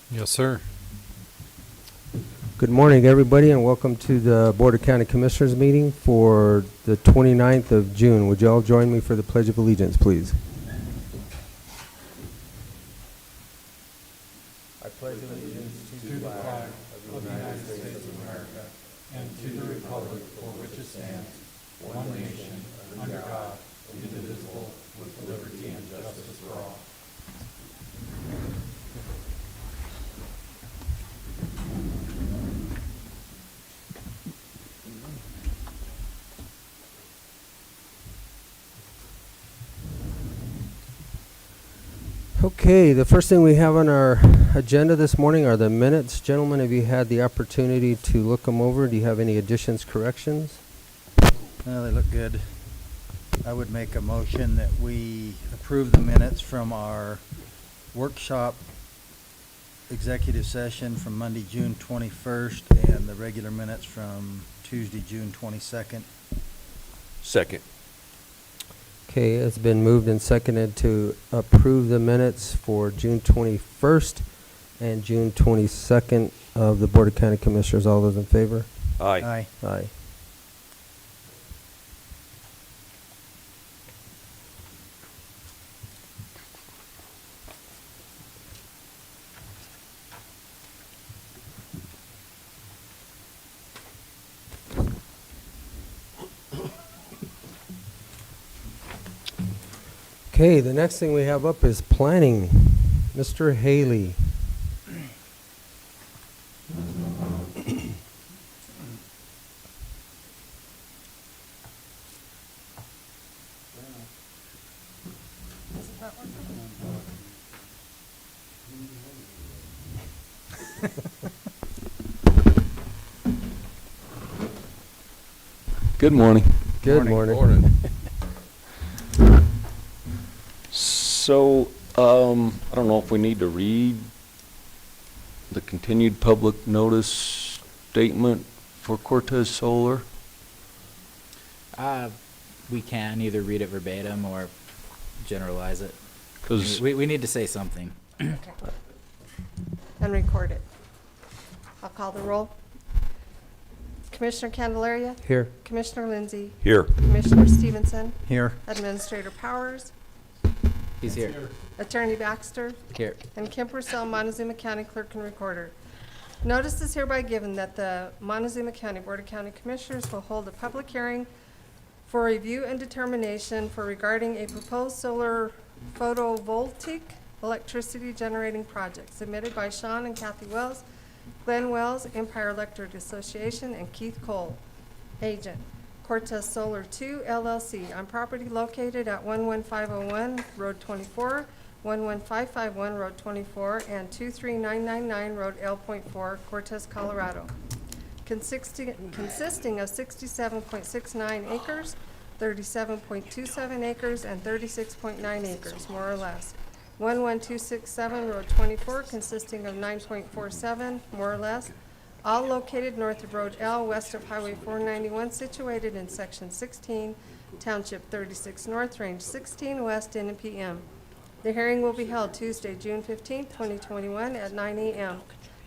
Yes, sir. Good morning, everybody, and welcome to the Board of County Commissioners meeting for the 29th of June. Would you all join me for the Pledge of Allegiance, please? I pledge allegiance To the flag of the United States of America and to the republic for which it stands, one nation, under God, indivisible, with liberty and justice for all. Okay, the first thing we have on our agenda this morning are the minutes. Gentlemen, have you had the opportunity to look them over? Do you have any additions, corrections? Well, they look good. I would make a motion that we approve the minutes from our workshop executive session from Monday, June 21st, and the regular minutes from Tuesday, June 22nd. Second. Okay, it's been moved and seconded to approve the minutes for June 21st and June 22nd of the Board of County Commissioners. All those in favor? Aye. Aye. Okay, the next thing we have up is planning. Mr. Haley. Good morning. Good morning. So, I don't know if we need to read the continued public notice statement for Cortez Solar. We can either read it verbatim or generalize it. 'Cause We need to say something. Okay. And record it. I'll call the roll. Commissioner Candelaria, Here. Commissioner Lindsay, here. Commissioner Stevenson, Here. Administrator Powers, He's here. Attorney Baxter, Here. and Kim Purcell, Montezuma County Clerk and Recorder. Notice is hereby given that the Montezuma County Board of County Commissioners will hold a public hearing for review and determination for regarding a proposed solar photovoltaic electricity generating project submitted by Shawn and Kathy Wells, Glen Wells Empire ElectricAssociation, and Keith Cole, agent. Cortez Solar 2 LLC on property located at 11501 Road 24, 11551 Road 24, and 23999 Road L.4, Cortez, Colorado. Consisting of 67.69 acres, 37.27 acres, and 36.9 acres, more or less. 11267 Road 24 consisting of 9.47, more or less, all located north of Road L, west of Highway 491, situated in Section 16, Township 36 North, Range 16 West, N.M.P.M. The hearing will be held Tuesday, June 15, 2021 at 9 a.m.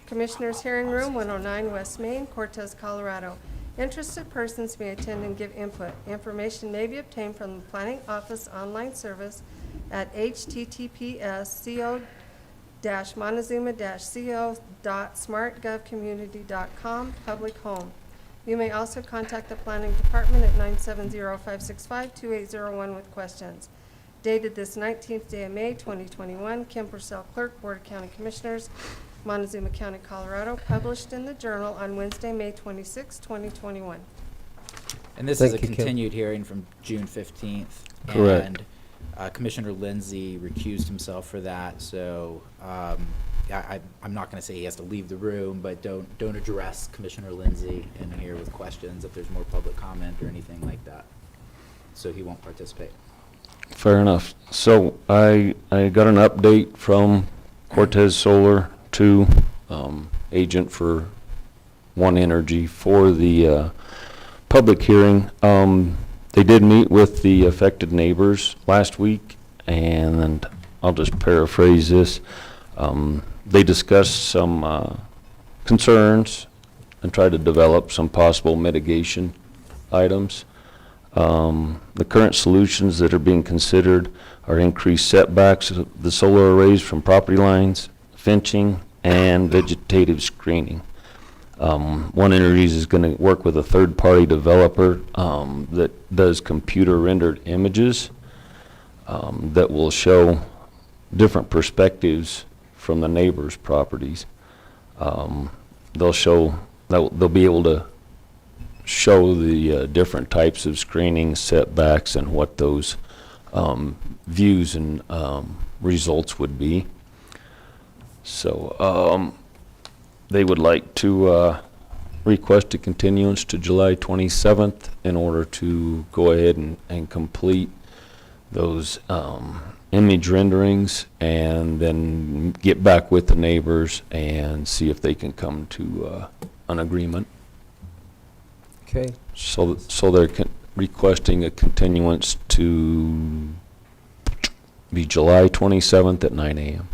Commissioners' Hearing Room, 109 West Main, Cortez, Colorado. Interested persons may attend and give input. Information may be obtained from the Planning Office online service at https://montezuma-co.smartgovcommunity.com, public home. You may also contact the Planning Department at 970-565-2801 with questions. Dated this 19th day of May, 2021, Kim Purcell, Clerk, Board of County Commissioners, Montezuma County, Colorado, published in the Journal on Wednesday, May 26, 2021. And this is a Thank you, Kim. continued hearing from June 15th. Correct. And Commissioner Lindsay recused himself for that, so I'm not going to say he has to leave the room, but don't address Commissioner Lindsay in here with questions if there's more public comment or anything like that. So he won't participate. Fair enough. So I got an update from Cortez Solar 2, agent for One Energy for the public hearing. They did meet with the affected neighbors last week, and I'll just paraphrase this. They discussed some concerns and tried to develop some possible mitigation items. The current solutions that are being considered are increased setbacks of the solar arrays from property lines, fencing, and vegetative screening. One Energies is going to work with a third-party developer that does computer-rendered images that will show different perspectives from the neighbors' properties. They'll be able to show the different types of screening, setbacks, and what those views and results would be. So they would like to request a continuance to July 27th in order to go ahead and complete those image renderings and then get back with the neighbors and see if they can come to an agreement. Okay, So they're requesting a continuance to be July 27th at 9 a.m.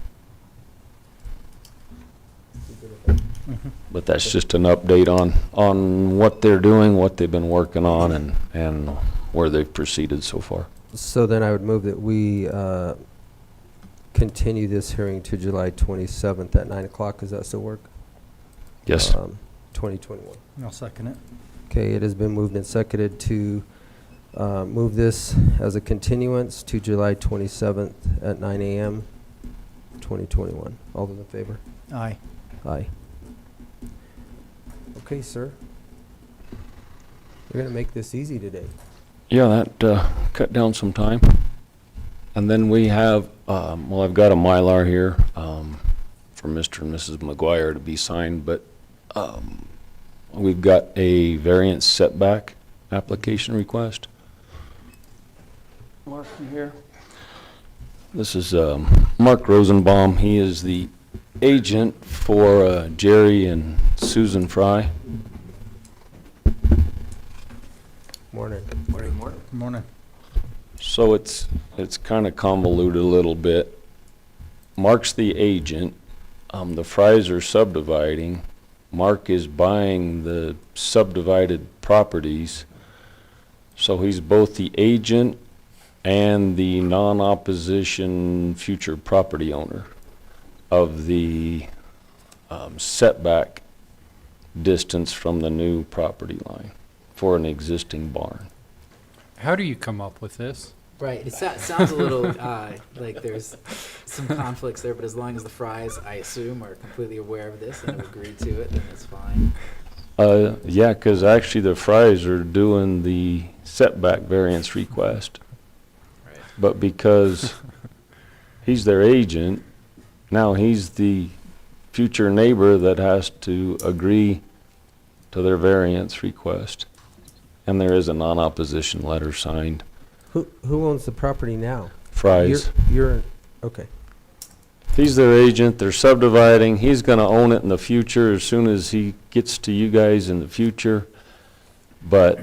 But that's just an update on what they're doing, what they've been working on, and where they've proceeded so far. so then I would move that we continue this hearing to July 27th at 9 o'clock. Does that still work? Yes. 2021. I'll second it. Okay, it has been moved and seconded to move this as a continuance to July 27th at 9 a.m. 2021. All those in favor? Aye. Aye. Okay, sir. You're going to make this easy today. Yeah, that cut down some time. And then we have, well, I've got a Mylar here for Mr. and Mrs. McGuire to be signed, but we've got a variance setback application request. Mark, you here? This is Marc Rosenbaum. He is the agent for Jerry and Susan Frye. Morning. Good morning. So it's kind of convoluted a little bit. Mark's the agent. The Fryes are subdividing. Mark is buying the subdivided properties. So he's both the agent and the non-opposition future property owner of the setback distance from the new property line for an existing barn. How do you come up with this? Right, it sounds a little like there's some conflicts there, but as long as the Fryes, I assume, are completely aware of this and have agreed to it, then it's fine. Yeah, because actually the Fryes are doing the setback variance request. Right. But because he's their agent, now he's the future neighbor that has to agree to their variance request. And there is a non-opposition letter signed. Who owns the property now? Fryes. You're okay. He's their agent, they're subdividing, he's gonna own it in the future as soon as he gets to you guys in the future. But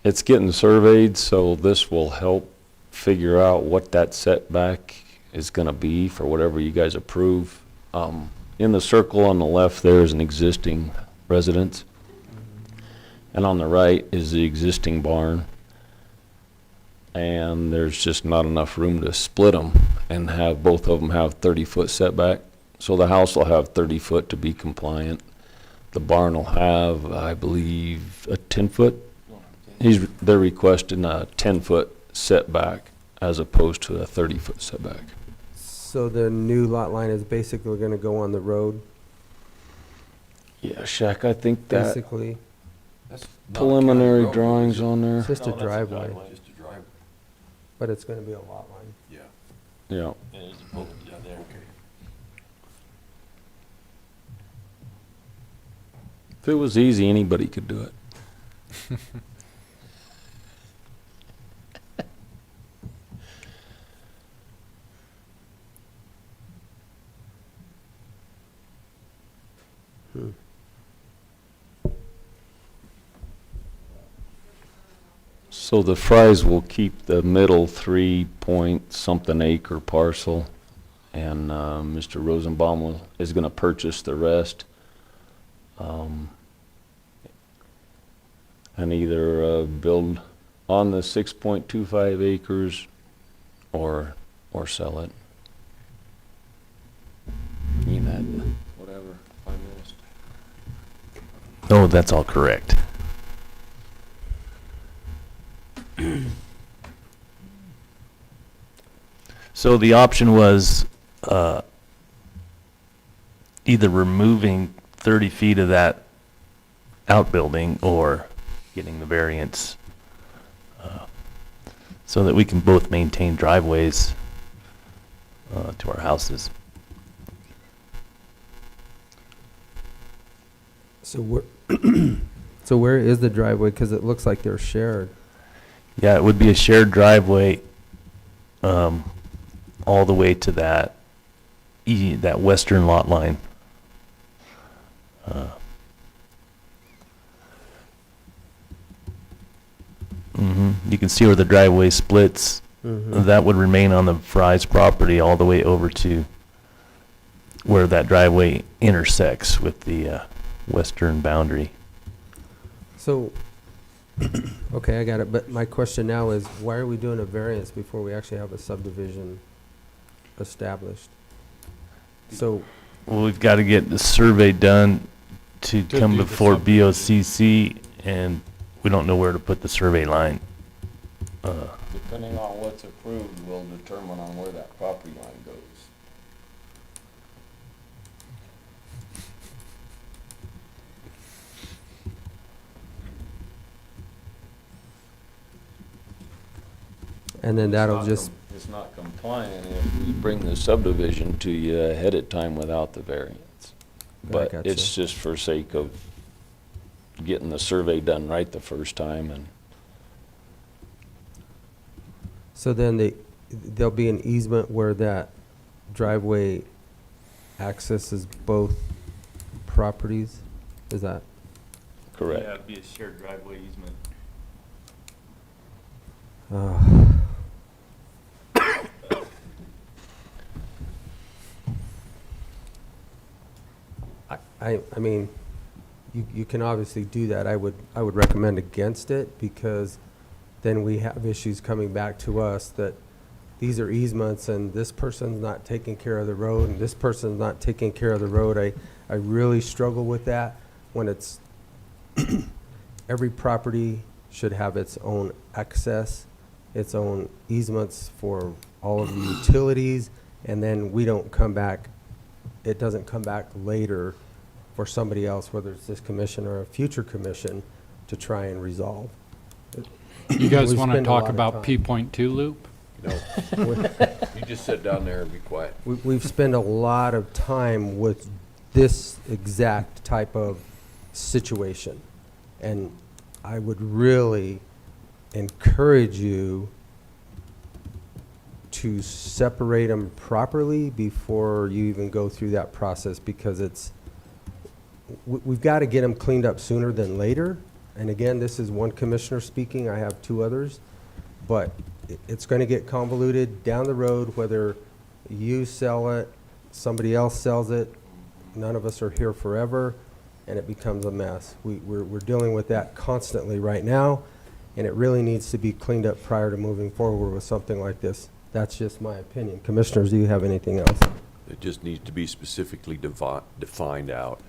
it's getting surveyed, so this will help figure out what that setback is gonna be for whatever you guys approve. In the circle on the left there is an existing residence. And on the right is the existing barn. And there's just not enough room to split them and have both of them have 30-foot setback. So the house will have 30 foot to be compliant. The barn will have, I believe, a 10-foot. They're requesting a 10-foot setback as opposed to a 30-foot setback. So the new lot line is basically going to go on the road, Yeah, Shaq, I think that basically. preliminary drawings on there. It's just a driveway, Just a driveway. but it's going to be a lot line. Yeah. Yeah. And it's a boat down there. If it was easy, anybody could do it. So the Fryes will keep the middle 3 point something acre parcel, and Mr. Rosenbaum is gonna purchase the rest. And either build on the 6.25 acres or sell it. You had whatever I missed. Oh, that's all correct. So the option was either removing 30 feet of that outbuilding or getting the variance so that we can both maintain driveways to our houses. So where is the driveway? Because it looks like they're shared. Yeah, it would be a shared driveway all the way to that that western lot line. You can see where the driveway splits. That would remain on the Frye's property all the way over to where that driveway intersects with the western boundary. So, okay, I got it. But my question now is, why are we doing a variance before we actually have a subdivision established? So, Well, we've got to get the survey done to come do the before subdivision. BOCC, and we don't know where to put the survey line. Depending on what's approved will determine on where that property line goes. and then that'll just, It's not compliant if we bring the subdivision to you ahead of time without the variance. But gotcha. it's just for sake of getting the survey done right the first time and. so then there'll be an easement where that driveway accesses both properties? Is that? Correct. it'd be a shared driveway easement. I mean, you can obviously do that. I would recommend against it, because then we have issues coming back to us that these are easements and this person's not taking care of the road and this person's not taking care of the road. I really struggle with that when it's every property should have its own access, its own easements for all of the utilities, and then we don't come back, it doesn't come back later for somebody else, whether it's this commission or a future commission, to try and resolve. You guys We want to spend a talk lot of about time. P.2 loop? No, you just sit down there and be quiet. We've spent a lot of time with this exact type of situation. And I would really encourage you to separate them properly before you even go through that process, because we've got to get them cleaned up sooner than later. And again, this is one commissioner speaking, I have two others, but it's going to get convoluted down the road, whether you sell it, somebody else sells it, none of us are here forever, and it becomes a mess. We're dealing with that constantly right now, and it really needs to be cleaned up prior to moving forward with something like this. That's just my opinion. Commissioners, do you have anything else? It just needs to be specifically defined out.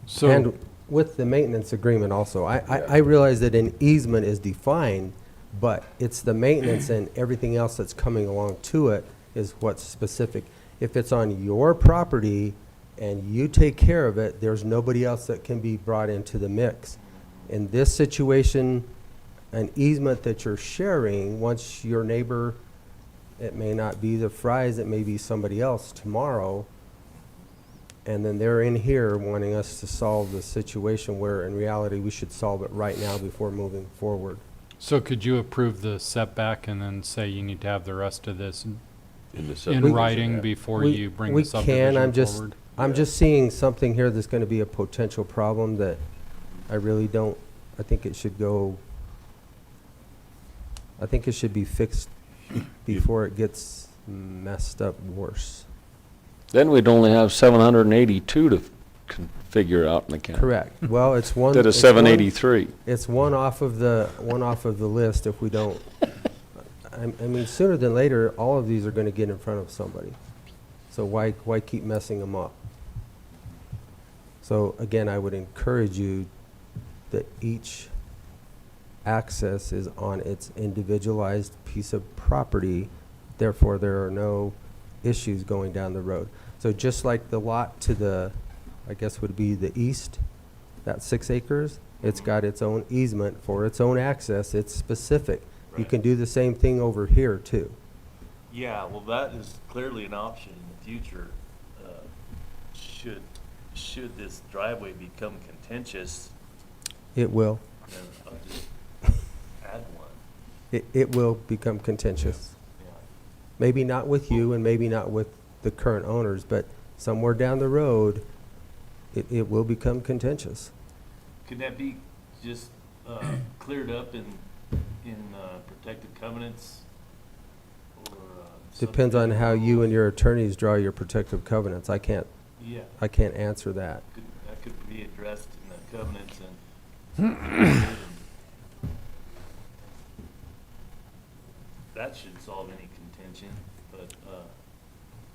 So, And with the maintenance agreement also, I realize that an easement is defined, but it's the maintenance and everything else that's coming along to it is what's specific. If it's on your property and you take care of it, there's nobody else that can be brought into the mix. In this situation, an easement that you're sharing, once your neighbor, it may not be the Fryes, it may be somebody else tomorrow, and then they're in here wanting us to solve the situation where in reality we should solve it right now before moving forward. so could you approve the setback and then say you need to have the rest of this In the in subdivision, writing yeah. before you bring We the subdivision forward? I'm just seeing something here that's gonna be a potential problem that I really don't, I think it should go, I think it should be fixed before it gets messed up worse. Then we'd only have 782 to figure out in the county. Correct. Well, it's one. Instead of it's one- 783. It's one off of the list if we don't. I mean, sooner than later, all of these are going to get in front of somebody. So why keep messing them up? So again, I would encourage you that each access is on its individualized piece of property. Therefore, there are no issues going down the road. So just like the lot to the, I guess would be the east, that 6 acres, it's got its own easement for its own access. It's specific. You Right. can do the same thing over here too. Yeah, well, that is clearly an option in the future. Should this driveway become contentious, It will. then I'll just add one. It will become contentious. Yeah. Maybe not with you and maybe not with the current owners, but somewhere down the road, it will become contentious. Could that be just cleared up in protective covenants? Or Depends on how you and your attorneys draw your protective covenants. I can't Yeah, answer that. that could be addressed in the covenants and that should solve any contention, but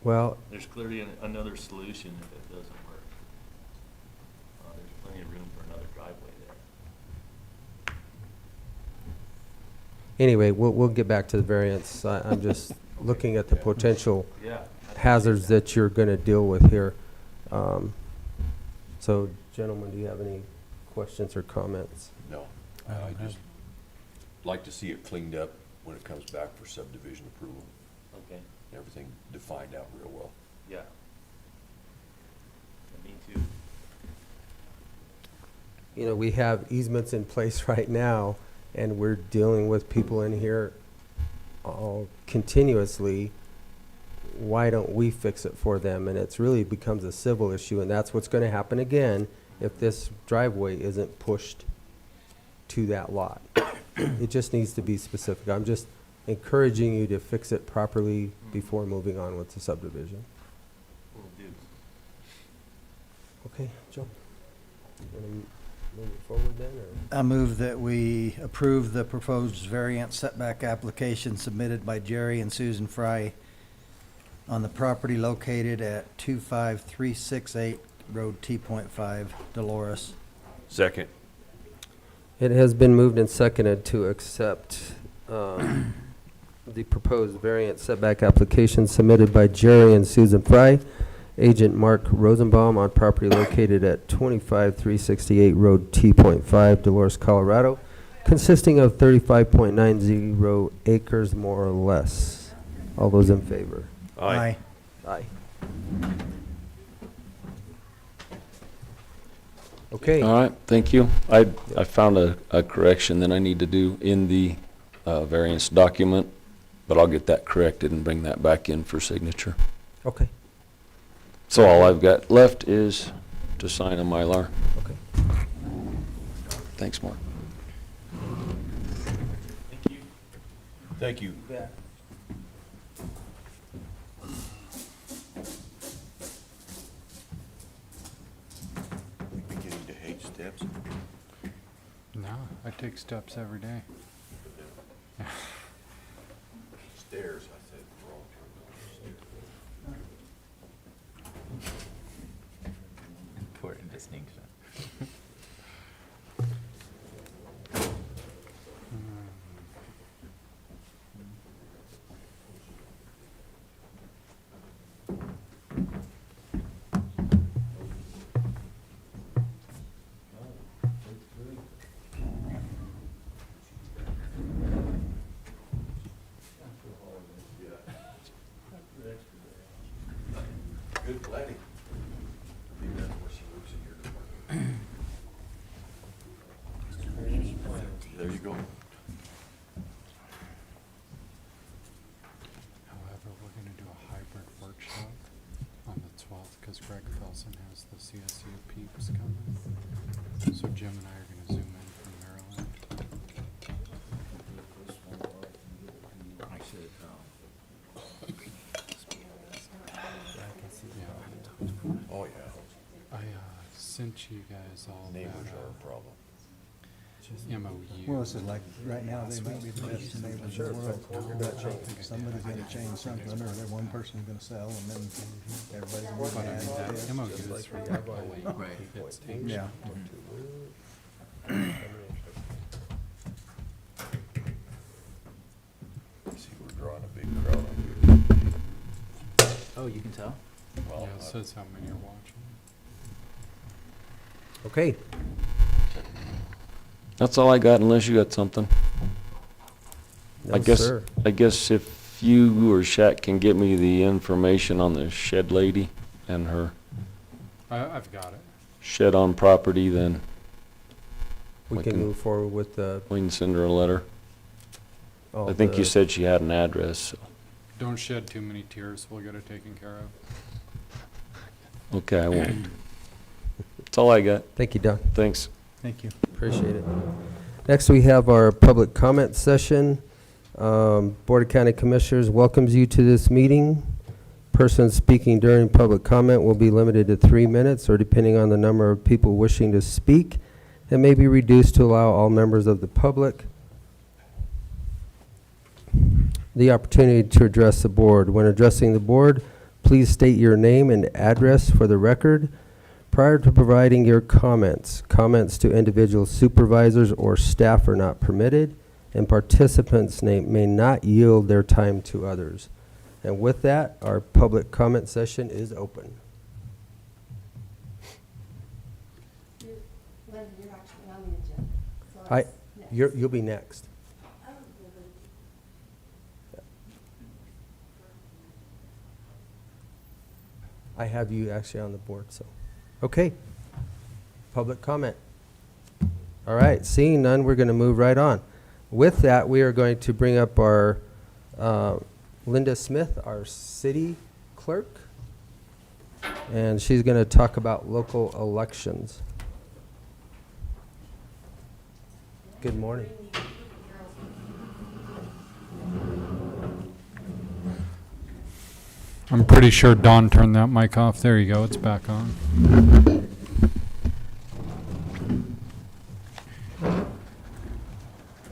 Well, there's clearly another solution if it doesn't work. There's plenty of room for another driveway there. anyway, we'll get back to the variance. I'm just looking at the potential Yeah. hazards that you're going to deal with here. So, gentlemen, do you have any questions or comments? No. I don't I have- just like to see it cleaned up when it comes back for subdivision approval. Okay, Everything defined out real well. yeah. Me too. You know, we have easements in place right now, and we're dealing with people in here all continuously. Why don't we fix it for them? And it's really becomes a civil issue, and that's what's going to happen again if this driveway isn't pushed to that lot. It just needs to be specific. I'm just encouraging you to fix it properly before moving on with the subdivision. Will do. Okay, Joe? You want to move it forward then, or? I move that we approve the proposed variance setback application submitted by Jerry and Susan Frye on the property located at 25368 Road T.5, Dolores. Second. It has been moved and seconded to accept the proposed variance setback application submitted by Jerry and Susan Frye, agent Marc Rosenbaum, on property located at 25368 Road T.5, Dolores, Colorado, consisting of 35.90 acres, more or less. All those in favor? Aye. Aye. Okay. All right, thank you. I found a correction that I need to do in the variance document, but I'll get that corrected and bring that back in for signature. Okay. So all I've got left is to sign a Mylar. Okay. Thanks, Mark. Thank you. We beginning to hate steps? No, I take steps every day. Stairs, I said, wrong term. Important distinction. Good planning. Maybe that's why she works in your department. There you go. However, we're gonna do a hybrid workshop on the 12th, because Greg Felsen has the CSU peeps coming. So Jim and I are gonna zoom in from Maryland. I should, Oh, yeah. I sent you guys all Neighbors that are a problem. MOU. Well, this is like, right now, they might be the best neighbors in the world, but somebody's gonna change something, or that one person's gonna sell, and then everybody's gonna But I be mean, mad. that MOU is for everybody. It's ancient. Yeah. See, we're drawing a big crowd on here. Oh, you can tell? Yeah, Well, it says how many are watching. Okay. That's all I got unless you got something. I No, guess, sir. I guess if you or Shaq can get me the information on the shed lady and her I've got it. shed on property, then We we can can- move forward with the. we can send her a letter. all I think you the- said she had an address, so. Don't shed too many tears. We'll get it taken care of. Okay, I won't. That's all I got. Thank you, Don. Thanks. Thank you. Appreciate it. Next, we have our public comment session. Board of County Commissioners welcomes you to this meeting. Persons speaking during public comment will be limited to 3 minutes, or depending on the number of people wishing to speak, it may be reduced to allow all members of the public the opportunity to address the board. When addressing the board, please state your name and address for the record. Prior to providing your comments, comments to individual supervisors or staff are not permitted, and participants may not yield their time to others. And with that, our public comment session is open. Linda, you're actually on the agenda. So Hi, that's next. you'll be next. I have you actually on the board, so, okay. Public comment. All right, seeing none, we're going to move right on. With that, we are going to bring up our Linda Smith, our city clerk, and she's going to talk about local elections. Good morning. I'm pretty sure Don turned that mic off. There you go. It's back on.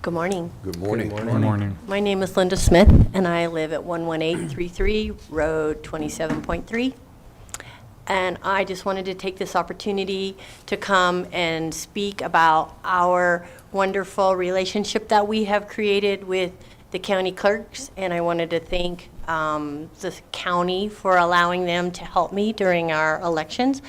Good morning. Good morning. Good Good morning. My name is Linda Smith, and I live at 11833 Road 27.3. And I just wanted to take this opportunity to come and speak about our wonderful relationship that we have created with the county clerks. And I wanted to thank the county for allowing them to help me during our elections.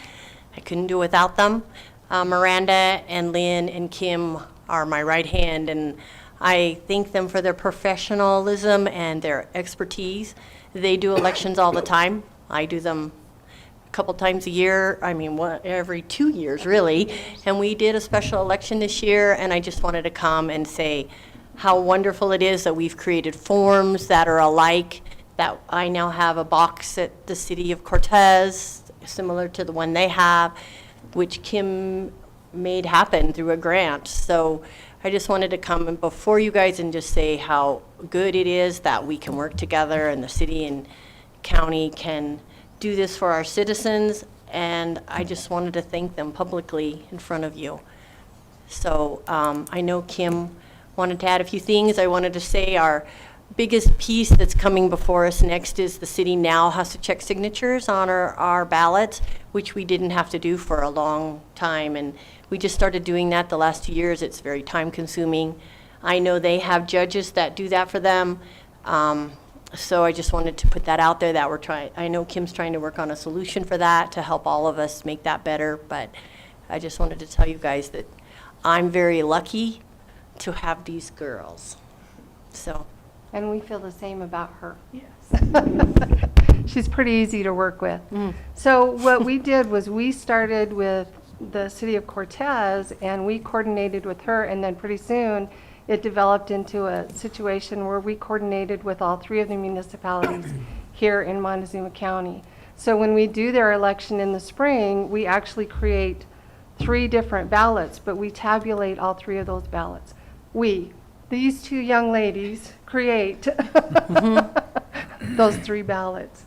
I couldn't do it without them. Miranda and Lynn and Kim are my right hand, and I thank them for their professionalism and their expertise. They do elections all the time. I do them a couple times a year, every 2 years, really. And we did a special election this year, and I just wanted to come and say how wonderful it is that we've created forms that are alike, that I now have a box at the city of Cortez, similar to the one they have, which Kim made happen through a grant. So I just wanted to come before you guys and just say how good it is that we can work together and the city and county can do this for our citizens. And I just wanted to thank them publicly in front of you. So I know Kim wanted to add a few things. I wanted to say our biggest piece that's coming before us next is the city now has to check signatures on our ballots, which we didn't have to do for a long time. And we just started doing that the last 2 years. It's very time consuming. I know they have judges that do that for them. So I just wanted to put that out there that I know Kim's trying to work on a solution for that to help all of us make that better. But I just wanted to tell you guys that I'm very lucky to have these girls. So. And we feel the same about her. She's pretty easy to work with. So what we did was we started with the city of Cortez, and we coordinated with her, and then pretty soon it developed into a situation where we coordinated with all 3 of the municipalities here in Montezuma County. So when we do their election in the spring, we actually create 3 different ballots, but we tabulate all 3 of those ballots. These 2 young ladies create those 3 ballots.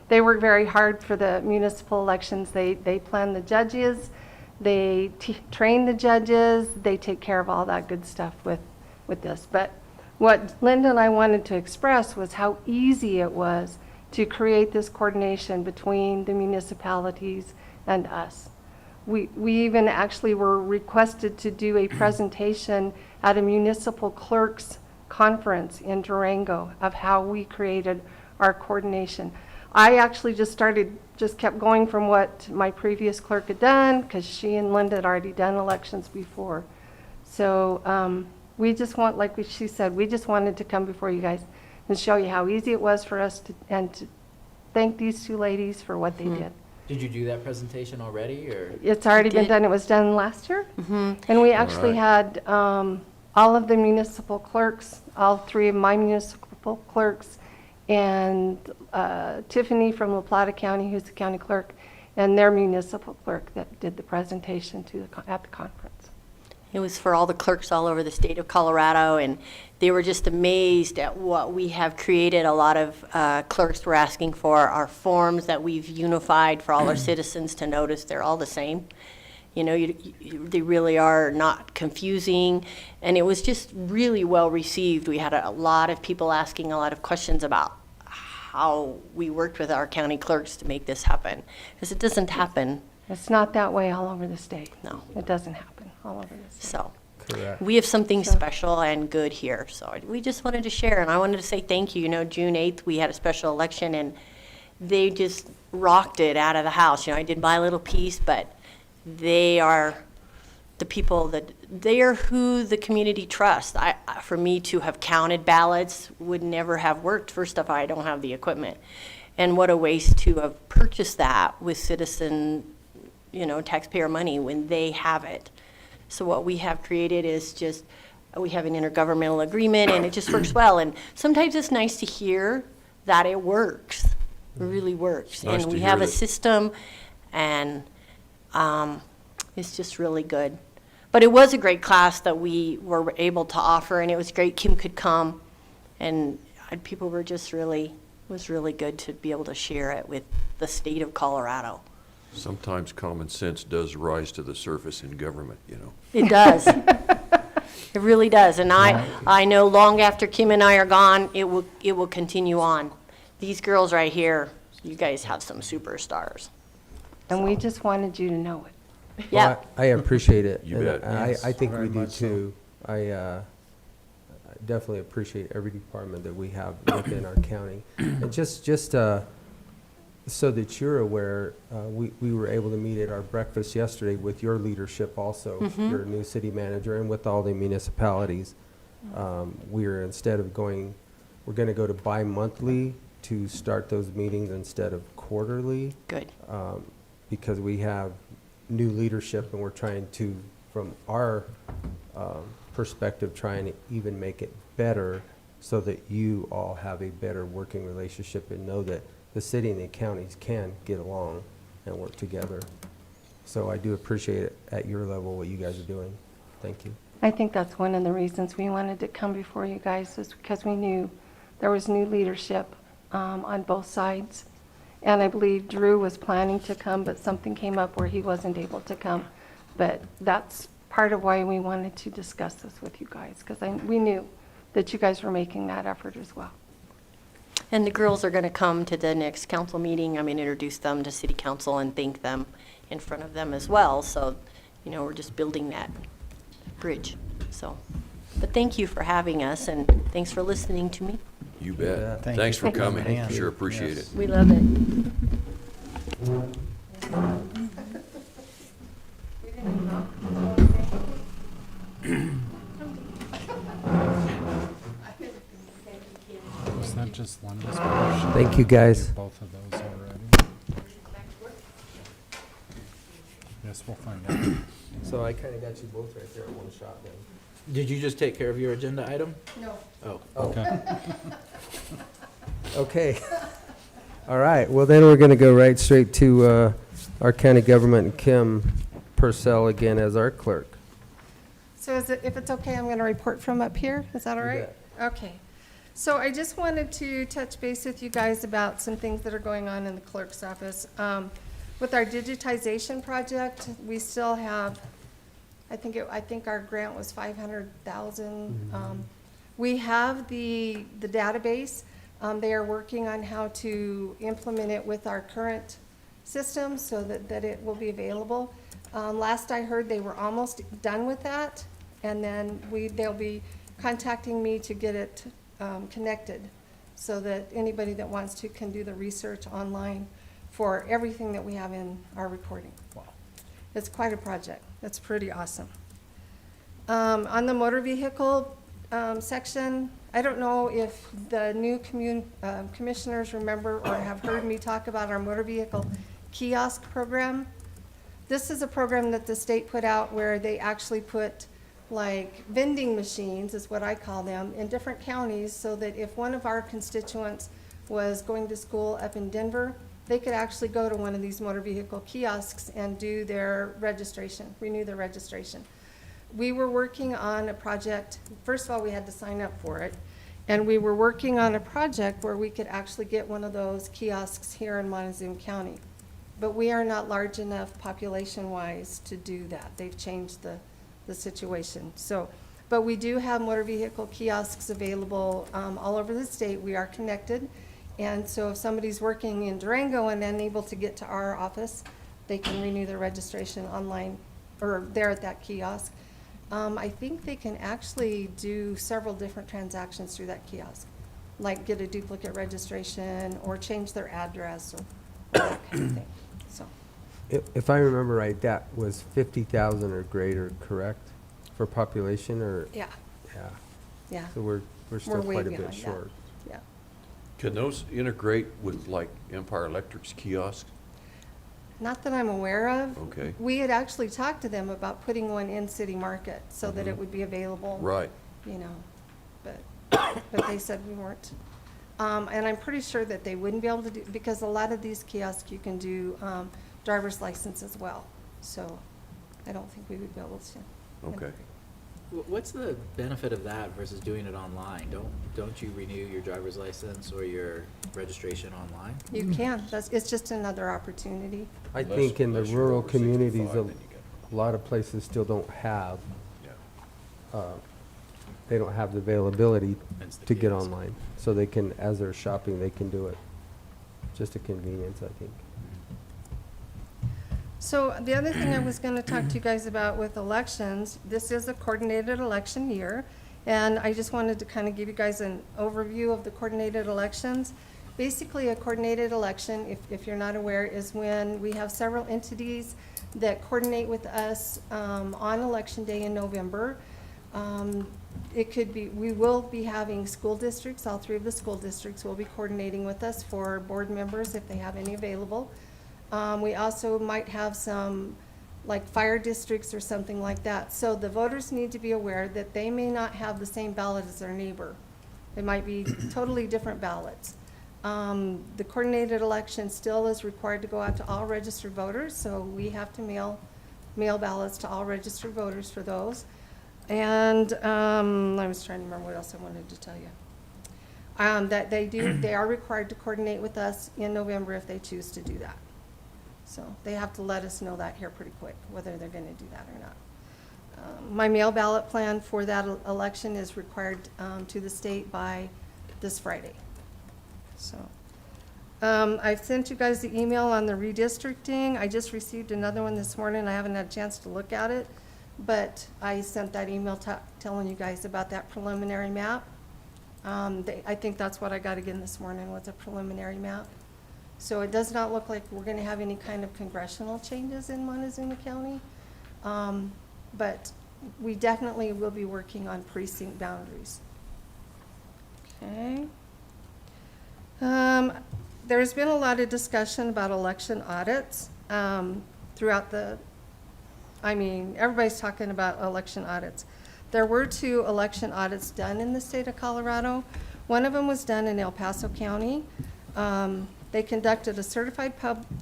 they work very hard for the municipal elections. They plan the judges, they train the judges, they take care of all that good stuff with this. But what Linda and I wanted to express was how easy it was to create this coordination between the municipalities and us. We even actually were requested to do a presentation at a municipal clerks conference in Durango of how we created our coordination. I actually just kept going from what my previous clerk had done, because she and Linda had already done elections before. So we just want, like she said, we just wanted to come before you guys and show you how easy it was for us to thank these two ladies for what they did. Did you do that presentation already, or? It's already been done. It was done last year. And we actually had all of the municipal clerks, all three of my municipal clerks, and Tiffany from La Plata County, who's the county clerk, and their municipal clerk that did the presentation at the conference. It was for all the clerks all over the state of Colorado, and they were just amazed at what we have created. A lot of clerks were asking for our forms that we've unified for all our citizens to notice they're all the same. You know, they really are not confusing, and it was just really well received. We had a lot of people asking a lot of questions about how we worked with our county clerks to make this happen, because it doesn't happen. It's not that way all over the state. No. It doesn't happen all over the state. So Correct. we have something special and good here. So we just wanted to share, and I wanted to say thank you. You know, June 8th, we had a special election, and they just rocked it out of the house. You know, I did my little piece, but they are the people they are who the community trusts. For me to have counted ballots would never have worked. First off, I don't have the equipment. And what a waste to have purchased that with citizen, taxpayer money when they have it. So what we have created is just, we have an intergovernmental agreement, and it just works well. And sometimes it's nice to hear that it works. It really works. Nice And to we hear have a that. system, and it's just really good. But it was a great class that we were able to offer, and it was great Kim could come, and people were just it was really good to be able to share it with the state of Colorado. Sometimes common sense does rise to the surface in government, you know. It does. It really does. And I know long after Kim and I are gone, it will continue on. These girls right here, you guys have some superstars. And we just wanted you to know it. Yeah. Well, I appreciate it. You and bet. I think we very do much so. too. I definitely appreciate every department that we have within our county. And just so that you're aware, we were able to meet at our breakfast yesterday with your leadership also, your new city manager, and with all the municipalities. We're going to go to bi-monthly to start those meetings instead of quarterly. Good. Because we have new leadership, and we're trying to, from our perspective, trying to even make it better so that you all have a better working relationship and know that the city and the counties can get along and work together. So I do appreciate it at your level, what you guys are doing. Thank you. I think that's one of the reasons we wanted to come before you guys, is because we knew there was new leadership on both sides. And I believe Drew was planning to come, but something came up where he wasn't able to come. But that's part of why we wanted to discuss this with you guys, because we knew that you guys were making that effort as well. And the girls are going to come to the next council meeting. I'm going to introduce them to city council and thank them in front of them as well. So, we're just building that bridge. So, but thank you for having us, and thanks for listening to me. You bet. Yeah. Thank Thanks you for for coming. coming in. Sure appreciate Yes. it. We love it. Was that just Linda's motion? Thank you, guys. Both of those already? Yes, we'll find out. So I kind of got you both right there in one shot then. Did you just take care of your agenda item? No. Oh. Okay. Okay. All right. Well, then we're going to go right straight to our county government, and Kim Purcell again as our clerk. So if it's okay, I'm going to report from up here. Is that all You right? Okay. So I just wanted to touch base with you guys about some things that are going on in the clerk's office. With our digitization project, we still have, I think our grant was 500,000. We have the database. They are working on how to implement it with our current system so that it will be available. Last I heard, they were almost done with that, and then they'll be contacting me to get it connected so that anybody that wants to can do the research online for everything that we have in our recording. Wow. It's quite a project. It's pretty awesome. On the motor vehicle section, I don't know if the new commissioners remember or have heard me talk about our motor vehicle kiosk program. This is a program that the state put out where they actually put like vending machines, is what I call them, in different counties so that if one of our constituents was going to school up in Denver, they could actually go to one of these motor vehicle kiosks and do their registration, renew their registration. We were working on a project. First of all, we had to sign up for it. And we were working on a project where we could actually get one of those kiosks here in Montezuma County. But we are not large enough population-wise to do that. They've changed the situation. So, but we do have motor vehicle kiosks available all over the state. We are connected. And so if somebody's working in Durango and unable to get to our office, they can renew their registration online or there at that kiosk. I think they can actually do several different transactions through that kiosk, like get a duplicate registration or change their address or that kind of thing. So, If I remember right, that was 50,000 or greater, correct? For population or? yeah, yeah. So we're still way quite a bit behind that. short. Yeah. Can those integrate with like Empire Electric's kiosk? Not that I'm aware of. Okay. We had actually talked to them about putting one in City Market so that it would be available. Right. You know, but they said we weren't. And I'm pretty sure that they wouldn't be able to do, because a lot of these kiosks you can do driver's license as well. So I don't think we would be able to. Okay. What's the benefit of that versus doing it online? Don't you renew your driver's license or your registration online? You can. It's just another opportunity. I think in the Unless you're rural over 65, communities, then you get- a lot of places still don't have, Yeah. they don't have the availability Hence the to get kiosk. online. So they can, as they're shopping, they can do it. Just a convenience, I think. So the other thing I was going to talk to you guys about with elections, this is a coordinated election year, and I just wanted to kind of give you guys an overview of the coordinated elections. Basically, a coordinated election, if you're not aware, is when we have several entities that coordinate with us on election day in November. It could be, we will be having school districts, all three of the school districts will be coordinating with us for board members if they have any available. We also might have some like fire districts or something like that. So the voters need to be aware that they may not have the same ballot as their neighbor. It might be totally different ballots. The coordinated election still is required to go out to all registered voters, so we have to mail ballots to all registered voters for those. And I was trying to remember what else I wanted to tell you. That they are required to coordinate with us in November if they choose to do that. So they have to let us know that here pretty quick, whether they're going to do that or not. My mail ballot plan for that election is required to the state by this Friday. So I've sent you guys the email on the redistricting. I just received another one this morning. I haven't had a chance to look at it, but I sent that email telling you guys about that preliminary map. I think that's what I got again this morning, was a preliminary map. So it does not look like we're going to have any kind of congressional changes in Montezuma County, but we definitely will be working on precinct boundaries. Okay. There's been a lot of discussion about election audits throughout everybody's talking about election audits. There were 2 election audits done in the state of Colorado. One of them was done in El Paso County. They conducted a certified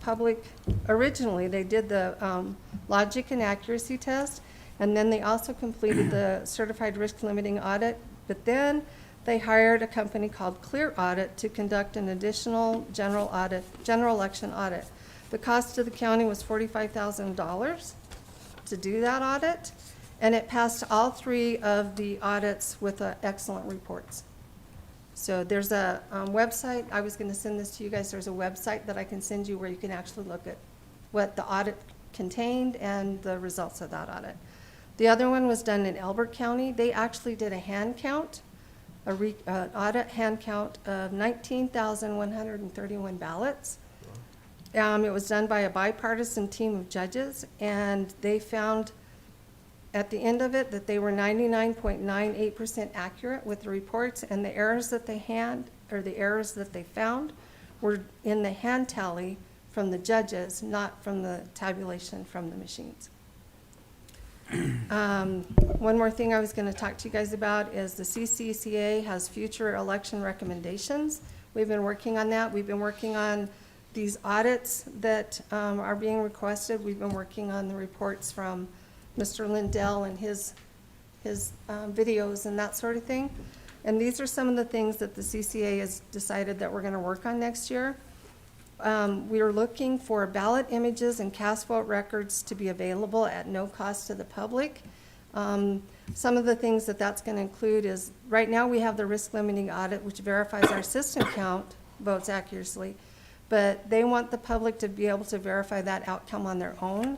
public, originally they did the logic and accuracy test, and then they also completed the certified risk limiting audit, but then they hired a company called Clear Audit to conduct an additional general election audit. The cost to the county was $45,000 to do that audit, and it passed all 3 of the audits with excellent reports. So there's a website, I was gonna send this to you guys, there's a website that I can send you where you can actually look at what the audit contained and the results of that audit. The other one was done in Elbert County. They actually did a hand count, audit hand count of 19,131 ballots. It was done by a bipartisan team of judges, and they found at the end of it that they were 99.98% accurate with the reports, and the errors that they had, or the errors that they found, were in the hand tally from the judges, not from the tabulation from the machines. One more thing I was going to talk to you guys about is the CCCA has future election recommendations. We've been working on that. We've been working on these audits that are being requested. We've been working on the reports from Mr. Lindell and his videos and that sort of thing. And these are some of the things that the CCA has decided that we're going to work on next year. We are looking for ballot images and cast vote records to be available at no cost to the public. Some of the things that that's going to include is, right now we have the risk limiting audit, which verifies our system count votes accurately, but they want the public to be able to verify that outcome on their own.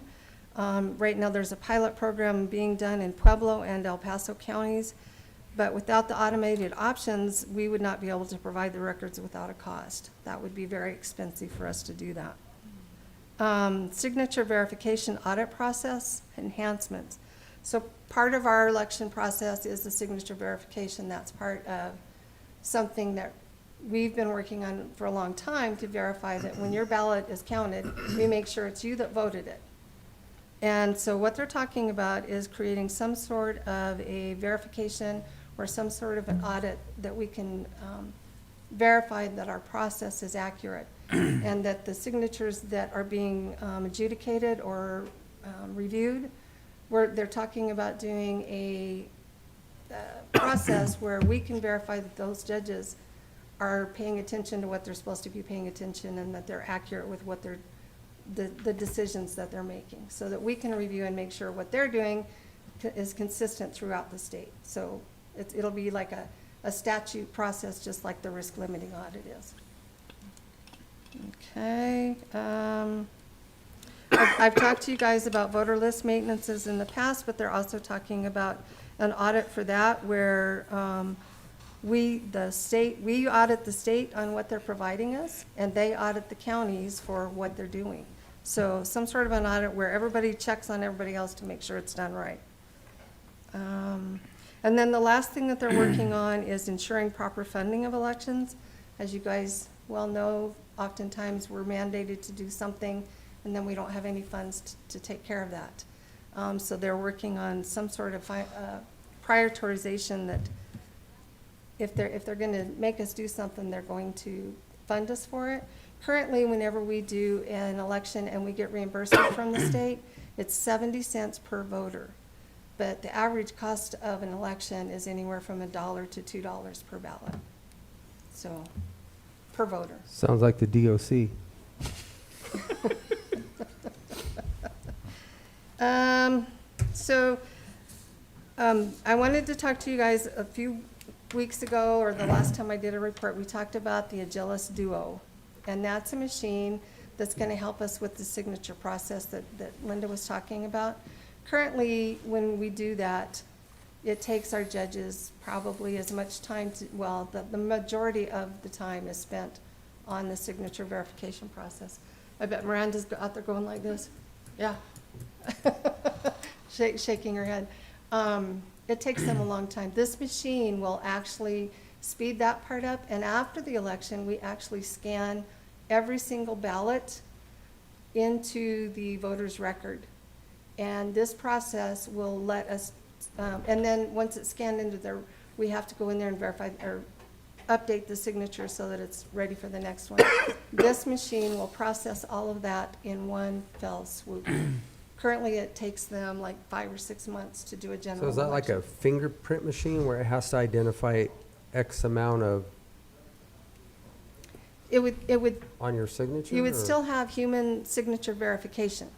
Right now there's a pilot program being done in Pueblo and El Paso counties, but without the automated options, we would not be able to provide the records without a cost. That would be very expensive for us to do that. Signature verification audit process enhancements. So part of our election process is the signature verification. That's part of something that we've been working on for a long time to verify that when your ballot is counted, we make sure it's you that voted it. And so what they're talking about is creating some sort of a verification or some sort of an audit that we can verify that our process is accurate and that the signatures that are being adjudicated or reviewed, they're talking about doing a process where we can verify that those judges are paying attention to what they're supposed to be paying attention and that they're accurate with what the decisions that they're making, so that we can review and make sure what they're doing is consistent throughout the state. So it'll be like a statute process, just like the risk limiting audit is. Okay. I've talked to you guys about voter list maintenances in the past, but they're also talking about an audit for that where we audit the state on what they're providing us, and they audit the counties for what they're doing. So some sort of an audit where everybody checks on everybody else to make sure it's done right. And then the last thing that they're working on is ensuring proper funding of elections. As you guys well know, oftentimes we're mandated to do something and then we don't have any funds to take care of that. So they're working on some sort of prioritization that if they're going to make us do something, they're going to fund us for it. Currently, whenever we do an election and we get reimbursement from the state, it's 70 cents per voter. But the average cost of an election is anywhere from $1 to $2 per ballot. So, per voter. Sounds like the DOC. I wanted to talk to you guys a few weeks ago, or the last time I did a report, we talked about the Agilus Duo. And that's a machine that's going to help us with the signature process that Linda was talking about. Currently, when we do that, it takes our judges probably as much time the majority of the time is spent on the signature verification process. I bet Miranda's out there going like this. Yeah. Shaking her head. It takes them a long time. This machine will actually speed that part up, and after the election, we actually scan every single ballot into the voter's record. And this process will let us, and then once it's scanned into there, we have to go in there and verify or update the signature so that it's ready for the next one. This machine will process all of that in one fell swoop. Currently, it takes them like 5 or 6 months to do a general So is that like a election. fingerprint machine where it has to identify X amount of, It would, on your signature? you would or- still have human signature verification.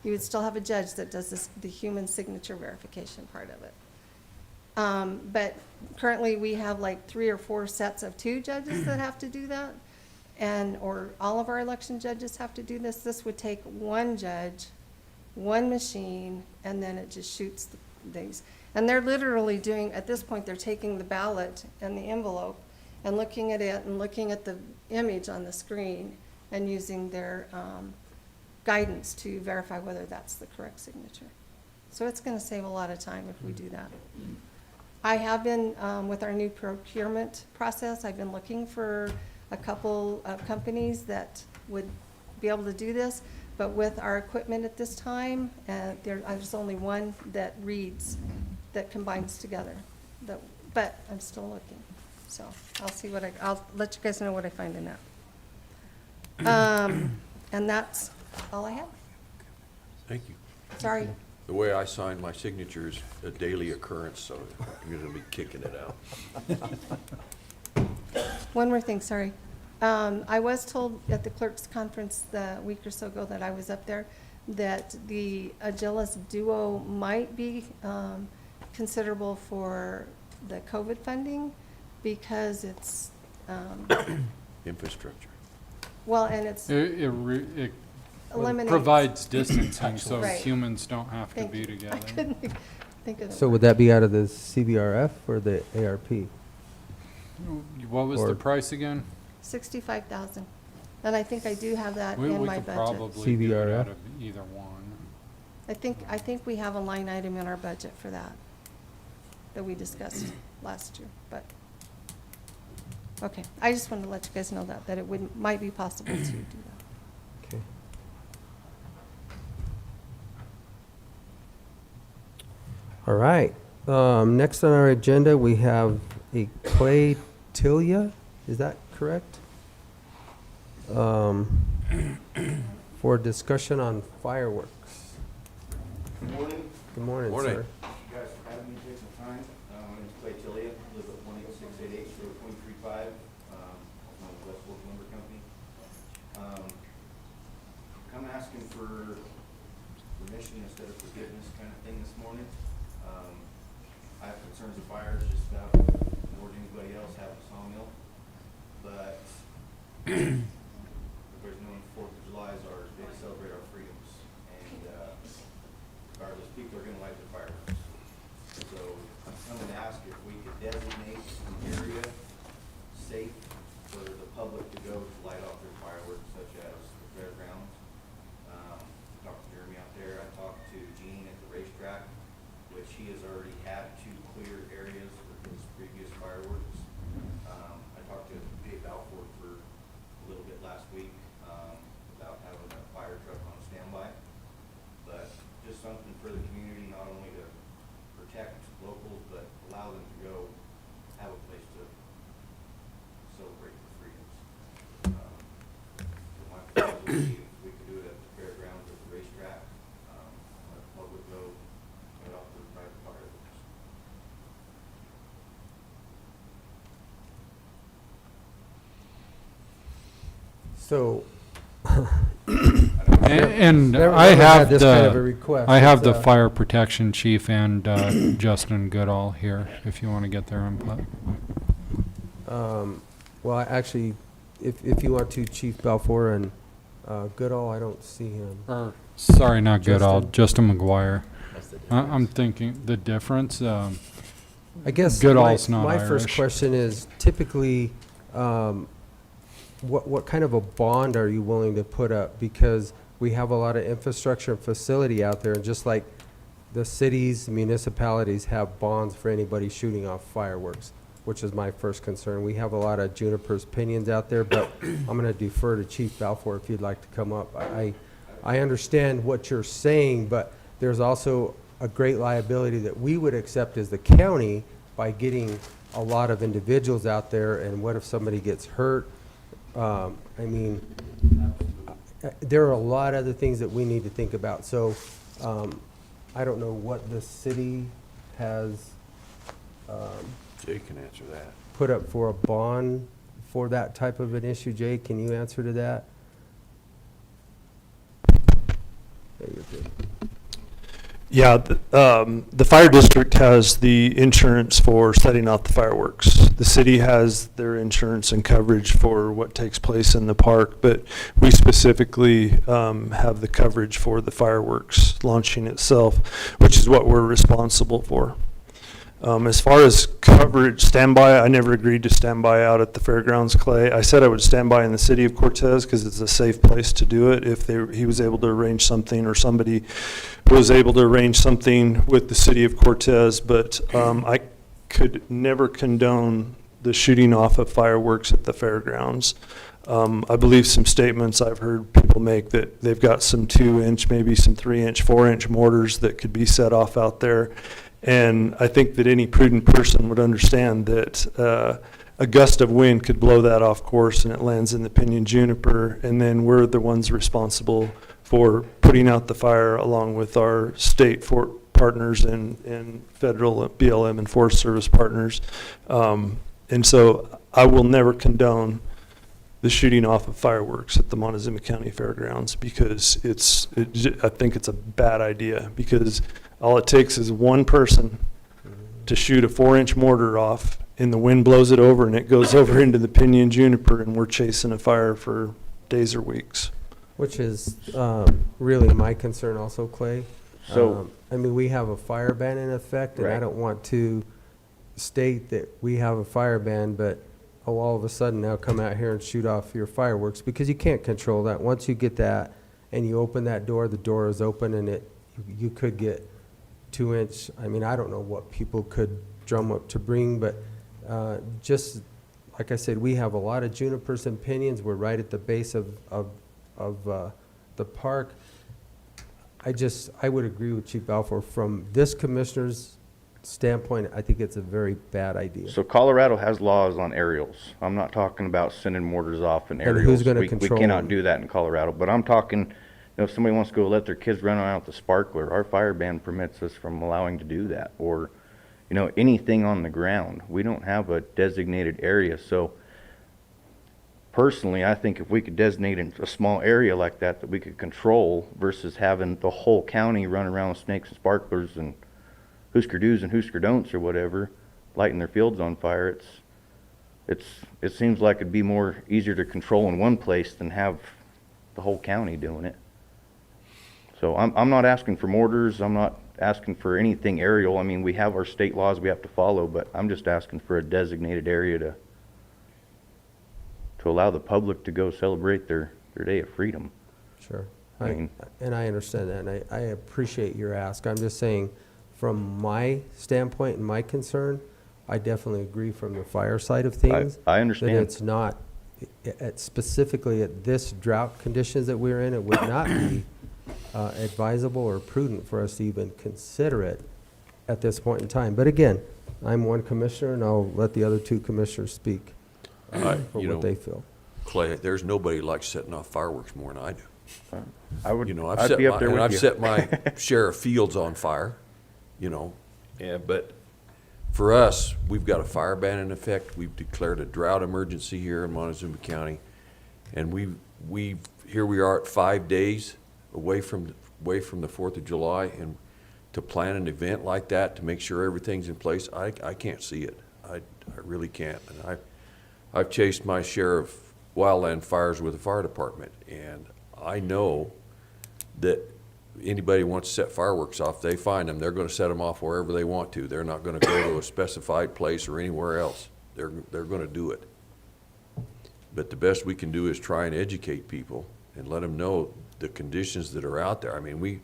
You would still have a judge that does this, the human signature verification part of it. But currently, we have like 3 or 4 sets of 2 judges that have to do that. Or all of our election judges have to do this. This would take 1 judge, 1 machine, and then it just shoots these. And they're literally doing, at this point, they're taking the ballot and the envelope and looking at it and looking at the image on the screen and using their guidance to verify whether that's the correct signature. So it's gonna save a lot of time if we do that. I have been, with our new procurement process, I've been looking for a couple of companies that would be able to do this, but with our equipment at this time, there's only one that reads, that combines together. But I'm still looking, so I'll see I'll let you guys know what I find in that. And that's all I have. Thank you. Sorry. The way I sign my signature is a daily occurrence, so I'm gonna be kicking it out. One more thing, sorry. I was told at the clerk's conference the week or so ago that I was up there, that the Agilus Duo might be considerable for the COVID funding because it's, Infrastructure. well, and it's It eliminates. provides distancing, so Right. humans don't have to Thank be you. together. I couldn't think of the So word. would that be out of the CVRF or the ARP? What was Or- the price again? 65,000. And I think I do have that We in my could budget. probably do it CVRF? out of either one. I think we have a line item in our budget for that we discussed last year, but, okay. I just wanted to let you guys know that it might be possible to do that. Okay. All right. Next on our agenda, we have a Clay Tilia, is that correct? For discussion on fireworks. Good morning. Good morning, Morning. sir. Thank you guys for having me, take some time. My name is Clay Tillia, live at 18688 Road 23.5, on the West Fork Lumber Company. I'm asking for permission instead of forgiveness kind of thing this morning. I have concerns of fires just about more than anybody else have a sawmill. But everybody's known 4th of July is our day to celebrate our freedoms. And regardless, people are gonna light their fireworks. So I'm coming to ask if we could designate an area safe for the public to go to light off their fireworks, such as the fairgrounds. Talked to Jeremy out there, I talked to Gene at the racetrack, which he has already had 2 clear areas for his previous fireworks. I talked to Dave Balfour for a little bit last week, about having a fire truck on standby. But just something for the community, not only to protect locals, but allow them to go have a place to celebrate their freedoms. So my proposal would be if we could do it at the fairgrounds or the racetrack, let the public go, get off their private fireworks. So. And Never I had have this kind of a the, request. I have It's, the fire protection chief and Justin Goodall here, if you want to get their input. Well, actually, if you want to, Chief Balfour and Goodall, I don't see him. Or, sorry, not Goodall, Justin. Justin McGuire. That's the I'm difference. thinking the difference, I guess Goodall's not my first Irish. question is typically, what kind of a bond are you willing to put up? Because we have a lot of infrastructure and facility out there, and just like the cities, municipalities have bonds for anybody shooting off fireworks, which is my first concern. We have a lot of Juniper's opinions out there, but I'm going to defer to Chief Balfour if you'd like to come up. I understand what you're saying, but there's also a great liability that we would accept as the county by getting a lot of individuals out there, and what if somebody gets hurt? I mean, there are a lot of other things that we need to think about. So I don't know what the city has. Jay can answer that. put up for a bond for that type of an issue? Jay, can you answer to that? Yeah, you're good. Yeah, the fire district has the insurance for setting off the fireworks. The city has their insurance and coverage for what takes place in the park, but we specifically have the coverage for the fireworks launching itself, which is what we're responsible for. As far as coverage, standby, I never agreed to stand by out at the fairgrounds, Clay. I said I would stand by in the city of Cortez because it's a safe place to do it if he was able to arrange something, or somebody was able to arrange something with the city of Cortez, but I could never condone the shooting off of fireworks at the fairgrounds. I believe some statements I've heard people make that they've got some 2-inch, maybe some 3-inch, 4-inch mortars that could be set off out there. And I think that any prudent person would understand that a gust of wind could blow that off course and it lands in the pinyon juniper, and then we're the ones responsible for putting out the fire along with our state partners and federal BLM and Forest Service partners. And so I will never condone the shooting off of fireworks at the Montezuma County Fairgrounds, because I think it's a bad idea, because all it takes is one person to shoot a 4-inch mortar off, and the wind blows it over and it goes over into the pinyon juniper, and we're chasing a fire for days or weeks. Which is really my concern also, Clay. So- I mean, we have a fire ban in effect, and I Right. don't want to state that we have a fire ban, but all of a sudden now come out here and shoot off your fireworks, because you can't control that. Once you get that and you open that door, the door is open, and you could get 2-inch. I mean, I don't know what people could drum up to bring, but just like I said, we have a lot of junipers and pinyons. We're right at the base of the park. I would agree with Chief Balfour. From this commissioner's standpoint, I think it's a very bad idea. So Colorado has laws on aerials. I'm not talking about sending mortars off in And aerials. who's gonna We control cannot them? do that in Colorado, but I'm talking, if somebody wants to go let their kids run around with a sparkler, our fire ban permits us from allowing to do that. Or, anything on the ground. We don't have a designated area, so personally, I think if we could designate a small area like that we could control, versus having the whole county run around with snakes and sparklers and Husker do's and Husker don'ts or whatever, lighting their fields on fire, it seems like it'd be more easier to control in one place than have the whole county doing it. So I'm not asking for mortars, I'm not asking for anything aerial. I mean, we have our state laws we have to follow, but I'm just asking for a designated area to allow the public to go celebrate their day of freedom. Sure. I mean- And I understand that, and I appreciate your ask. I'm just saying, from my standpoint and my concern, I definitely agree from the fire side of things. I understand. That it's not, specifically at this drought conditions that we're in, it would not be advisable or prudent for us to even consider it at this point in time. But again, I'm one commissioner, and I'll let the other two commissioners speak for what they feel. Clay, there's nobody likes setting off fireworks more than I do. I'd I've be up there with I've you. set my share of fields on fire, but for us, we've got a fire ban in effect. We've declared a drought emergency here in Montezuma County, and here we are at 5 days away from the 4th of July, and to plan an event like that, to make sure everything's in place, I can't see it. I really can't. And I've chased my share of wildland fires with the fire department, and I know that anybody wants to set fireworks off, they find them. They're going to set them off wherever they want to. They're not going to go to a specified place or anywhere else. They're going to do it. But the best we can do is try and educate people and let them know the conditions that are out there. I mean,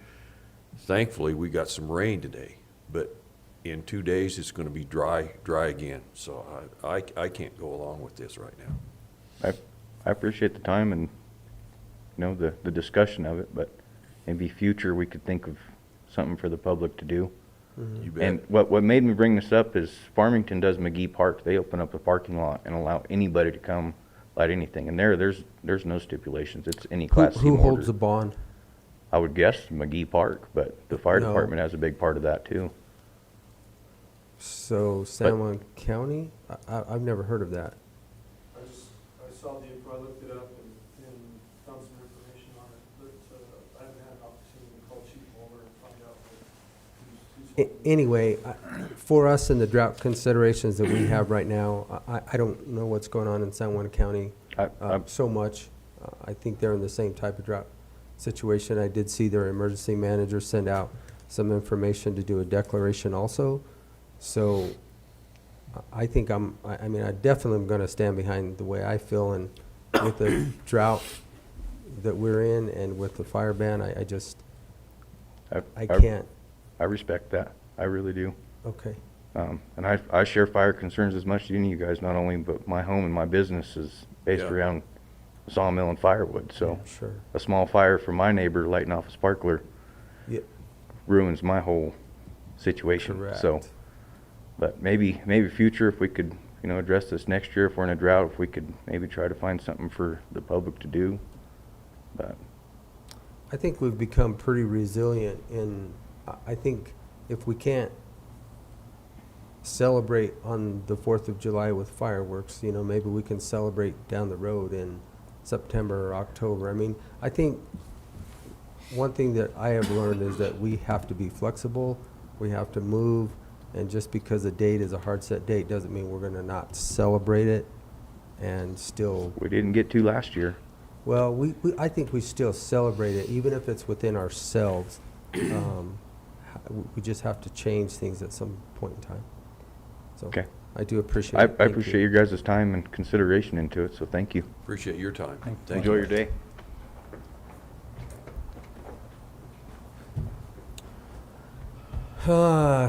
thankfully we got some rain today, but in 2 days it's going to be dry again. So I can't go along with this right now. I appreciate the time and the discussion of it, but maybe future we could think of something for the public to do. You bet. And what made me bring this up is Farmington does McGee Park. They open up a parking lot and allow anybody to come light anything. And there's no stipulations. It's any Class C Who mortar. holds the bond? I would guess McGee Park, but the fire No. department has a big part of that too. So San Juan County? I've never heard of that. I saw I looked it up and found some information on it, but I haven't had an opportunity to call Chief Walter and find out who's. Anyway, for us in the drought considerations that we have right now, I don't know what's going on in San Juan County so much. I think they're in the same type of drought situation. I did see their emergency manager send out some information to do a declaration also. So I think I definitely am going to stand behind the way I feel, and with the drought that we're in and with the fire ban, I can't. I respect that. I really do. Okay. And I share fire concerns as much as any of you guys, not only, but my home and my business is based Yeah. around sawmill and firewood. So Sure. a small fire from my neighbor lighting off a sparkler Yeah. ruins my whole situation. Correct. So, but maybe future, if we could, address this next year, if we're in a drought, if we could maybe try to find something for the public to do. But I think we've become pretty resilient I think if we can't celebrate on the 4th of July with fireworks, maybe we can celebrate down the road in September or October. I mean, I think one thing that I have learned is that we have to be flexible, we have to move, and just because a date is a hard set date doesn't mean we're gonna not celebrate it and still. we didn't get to last year. Well, I think we still celebrate it, even if it's within ourselves. We just have to change things at some point in time. So Okay. I do appreciate I it. Thank appreciate you. your guys' time and consideration into it, so thank you. Appreciate your time. Thank Enjoy you. your day.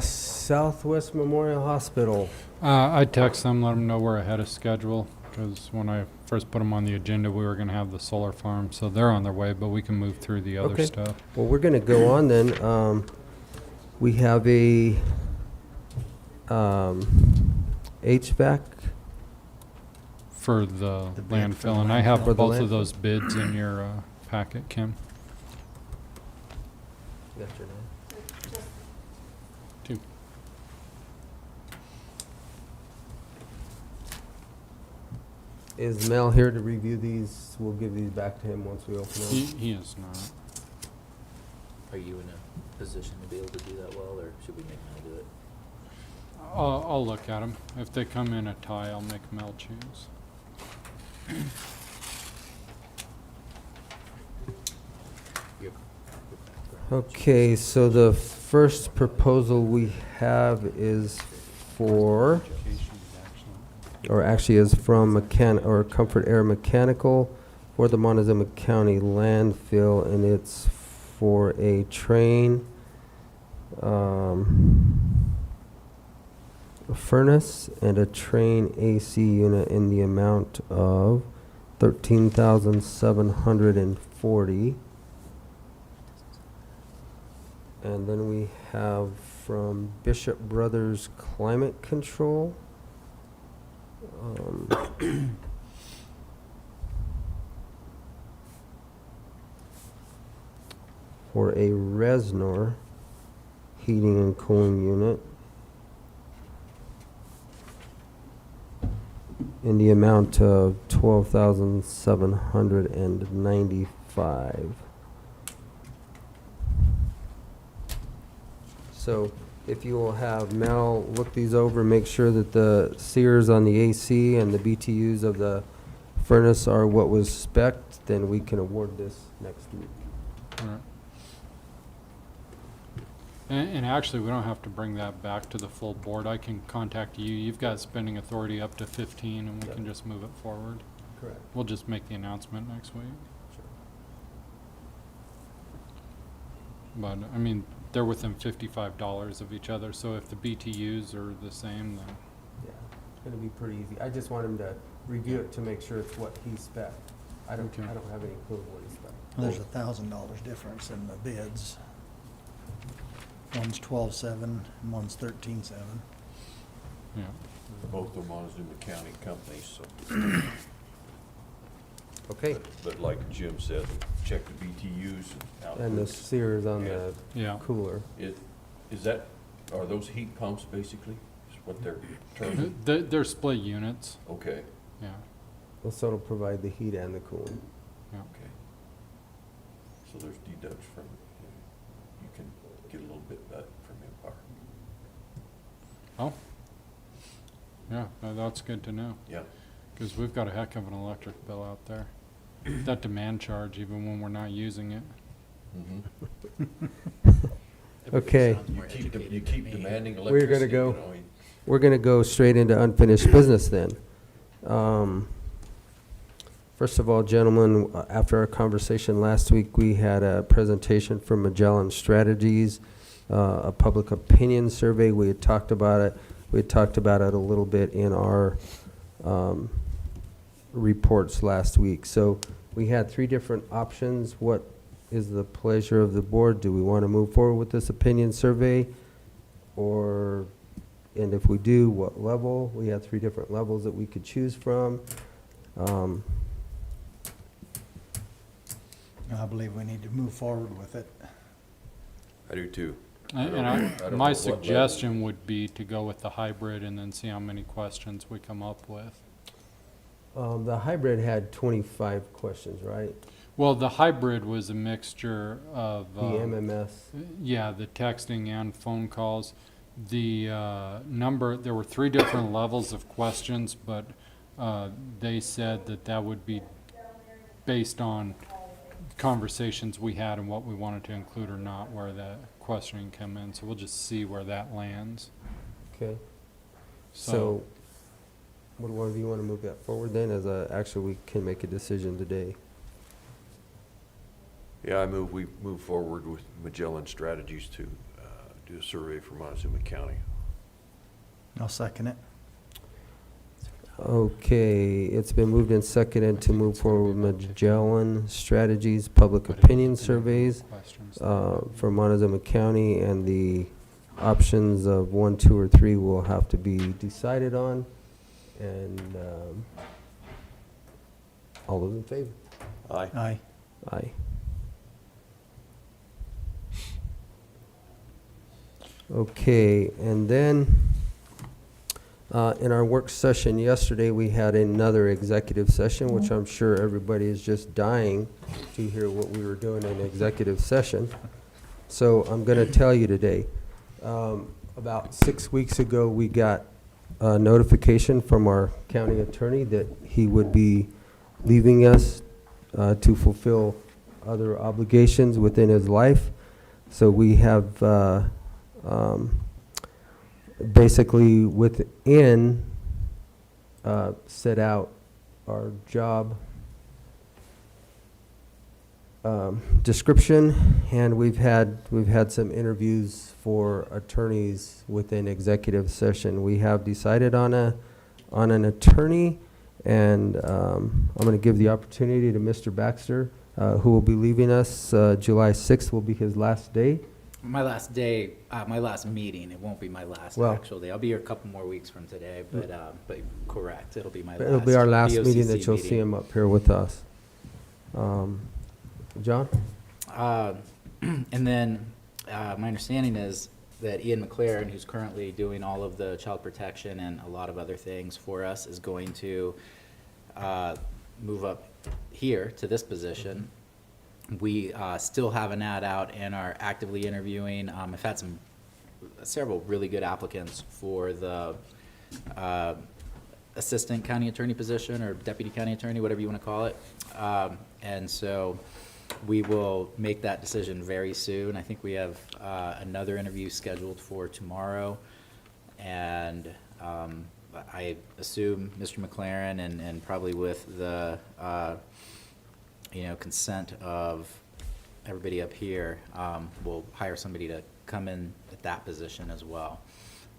Southwest Memorial Hospital. I text them, let them know we're ahead of schedule, because when I first put them on the agenda, we were gonna have the solar farm, so they're on their way, but we can move through the other Okay. stuff. Well, we're gonna go on then. We have a HVAC. For the The bid for landfill, the and I have landfill. For the both landfill. of those bids in your packet, Kim. That's your name. Two. Is Mel here to review these? We'll give these back to him once we open them. He is not. Are you in a position to be able to do that well, or should we make Mel do it? I'll look at them. If they come in a tie, I'll make Mel choose. Your background. Okay, so the first proposal we have is for, or actually is from Comfort Air Mechanical for the Montezuma County landfill, and it's for a train, a furnace and a train AC unit in the amount of $13,740. And then we have from Bishop Brothers Climate Control. For a Resnor heating and cooling unit in the amount of $12,795. So if you will have Mel look these over, make sure that the Sears on the AC and the BTUs of the furnace are what was spec'd, then we can award this next week. Alright. And actually, we don't have to bring that back to the full board. I can contact you. You've got spending authority up to 15, and we Yep. can just move it forward. Correct. We'll just make the announcement next week. But, I mean, they're within $55 of each other, so if the BTUs are the same, then, Yeah, it's gonna be pretty easy. I just want him to review it to make sure it's what he spec'd. I don't Okay. have any clue what he spec'd. There's $1,000 difference in the bids. One's 12.7 and one's 13.7. yeah. Both are Montezuma County companies, so. Okay, But like Jim said, check the BTUs and and the outputs. Sears on the Yeah. cooler. Are those heat pumps basically? what they're terming? They're split units, Okay, yeah, So it'll provide the heat and the cooling. yeah. okay. So there's deducts from, you can get a little bit back from Empire. Oh, yeah, that's good to know, Yeah. because we've got a heck of an electric bill out there. That demand charge, even when we're not using it. Okay. Sounds more You educated keep than me. demanding We're gonna electricity, go- you know, We're going to go straight into unfinished business then. First of all, gentlemen, after our conversation last week, we had a presentation from Magellan Strategies, a public opinion survey. We had talked about it. We had talked about it a little bit in our reports last week. So we had 3 different options. What is the pleasure of the board? Do we want to move forward with this opinion survey? And if we do, what level? We had 3 different levels that we could choose from. I believe we need to move forward with it. I do too. And don't know my what level. suggestion would be to go with the hybrid and then see how many questions we come up with. The hybrid had 25 questions, right? Well, the hybrid was a mixture of, The MMS. yeah, the texting and phone calls. The there were 3 different levels of questions, but they said that would be based on conversations we had and what we wanted to include or not, where the questioning come in. So we'll just see where that lands. Okay. So, would one of you want to move that forward then, actually we can make a decision today? Yeah, I move, we move forward with Magellan Strategies to do a survey for Montezuma County. I'll second it. Okay, it's been moved and seconded to move forward with Magellan Strategies public opinion surveys Questions. for Montezuma County, and the options of 1, 2, or 3 will have to be decided on. And all those in favor? Aye. Aye. Aye. Okay, and then in our work session yesterday, we had another executive session, which I'm sure everybody is just dying to hear what we were doing in executive session. So I'm going to tell you today. About 6 weeks ago, we got a notification from our county attorney that he would be leaving us to fulfill other obligations within his life. So we have basically within set out our job description, and we've had some interviews for attorneys within executive session. We have decided on an attorney, and I'm going to give the opportunity to Mr. Baxter, who will be leaving us. July 6th will be his last day. My last day, my last meeting, it won't be my last Well- actual day. I'll be here a couple more weeks from today, but correct, it'll be my last. It'll be our last BOCC meeting that you'll see him up here with us. John? And then, my understanding is that Ian McLaren, who's currently doing all of the child protection and a lot of other things for us, is going to move up here to this position. We still have an ad out and are actively interviewing. I've had several really good applicants for the assistant county attorney position, or deputy county attorney, whatever you want to call it. And so we will make that decision very soon. I think we have another interview scheduled for tomorrow. And I assume Mr. McLaren, and probably with the consent of everybody up here, we'll hire somebody to come in at that position as well.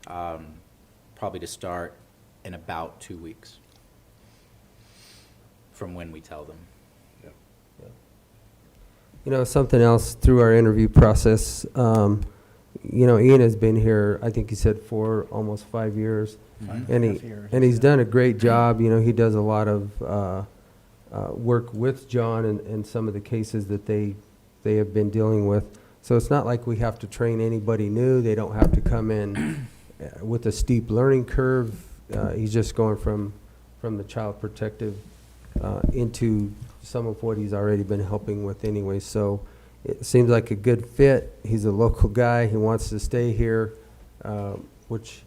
Probably to start in about 2 weeks from when we tell them. Something else through our interview process, Ian has been here, I think he said, for almost 5 years. Mhm. And he's done a great job. He does a lot of work with John in some of the cases that they have been dealing with. So it's not like we have to train anybody new. They don't have to come in with a steep learning curve. He's just going from the child protective into some of what he's already been helping with anyway. So it seems like a good fit. He's a local guy. He wants to stay here, which,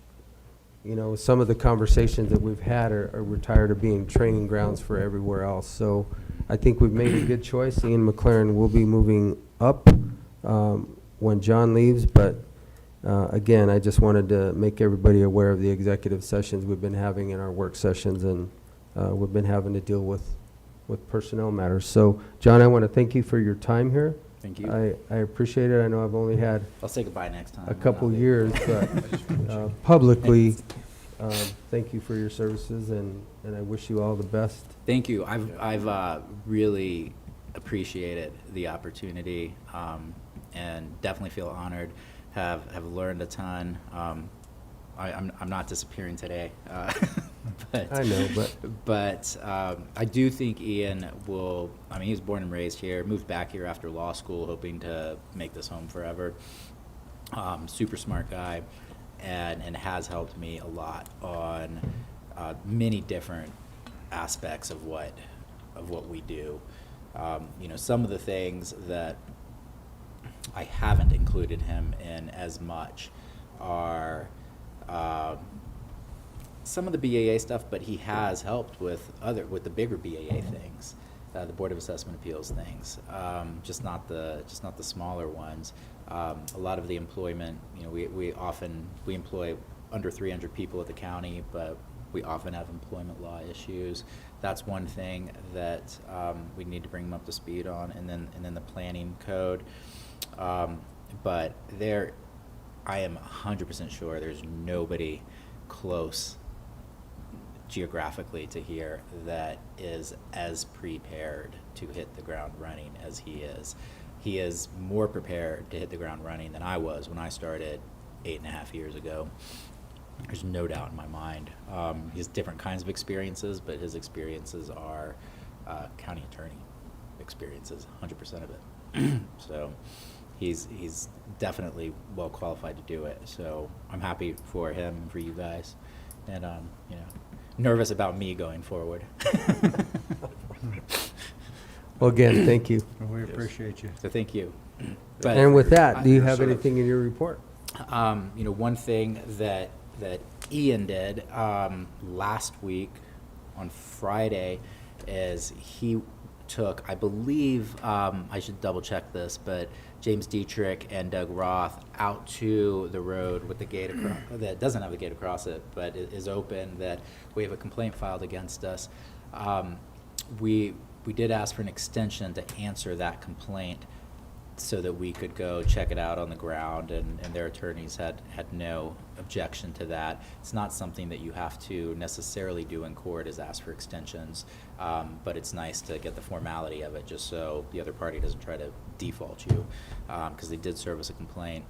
you know, some of the conversations that we've had are we're tired of being training grounds for everywhere else. So I think we've made a good choice. Ian McLaren will be moving up when John leaves, but again, I just wanted to make everybody aware of the executive sessions we've been having in our work sessions, and we've been having to deal with personnel matters. So, John, I want to thank you for your time here. Thank you. I appreciate it. I know I've only had I'll say goodbye next time. a couple years, but publicly, thank you for your services, and I wish you all the best. Thank you. I've really appreciated the opportunity, and definitely feel honored. Have learned a ton. I'm not disappearing today, but I know, but I do think Ian will. I mean, he was born and raised here, moved back here after law school, hoping to make this home forever. Super smart guy, and has helped me a lot on many different aspects of what we do. You know, some of the things that I haven't included him in as much are some of the BAA stuff, but he has helped with the bigger BAA things, the Board of Assessment Appeals things, just not the smaller ones. A lot of the employment, you know, we employ under 300 people at the county, but we often have employment law issues. That's one thing that we need to bring them up to speed on, and then the planning code. But I am 100% sure there's nobody close geographically to here that is as prepared to hit the ground running as he is. He is more prepared to hit the ground running than I was when I started 8.5 years ago. There's no doubt in my mind. He has different kinds of experiences, but his experiences are county attorney experiences, 100% of it. So he's definitely well qualified to do it. So I'm happy for him and for you guys, and you know, nervous about me going forward. Well, again, thank you. Well, we appreciate you. So thank you. But And with that, do you have anything in your report? you know, one thing that Ian did last week on Friday is he took, I believe, I should double check this, but James Dietrich and Doug Roth out to the road with the gate across, that doesn't have the gate across it, but it is open, that we have a complaint filed against us. We did ask for an extension to answer that complaint so that we could go check it out on the ground, and their attorneys had no objection to that. It's not something that you have to necessarily do in court, is ask for extensions, but it's nice to get the formality of it just so the other party doesn't try to default you, because they did serve us a complaint.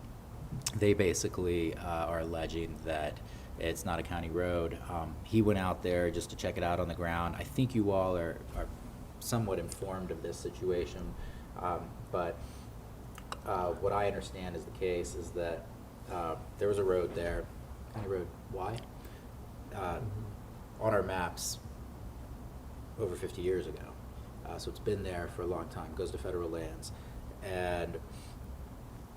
They basically are alleging that it's not a county road. He went out there just to check it out on the ground. I think you all are somewhat informed of this situation, but what I understand is the case is that there was a road there, County Road Y, on our maps over 50 years ago. So it's been there for a long time, goes to federal lands. And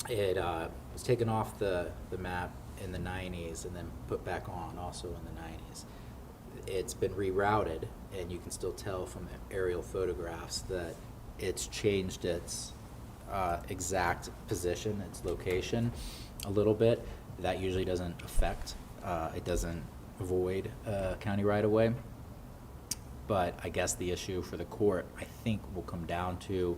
it was taken off the map in the 90s and then put back on also in the 90s. It's been rerouted, and you can still tell from aerial photographs that it's changed its exact position, its location a little bit. That usually doesn't affect, it doesn't void county right-of-way. But I guess the issue for the court, I think, will come down to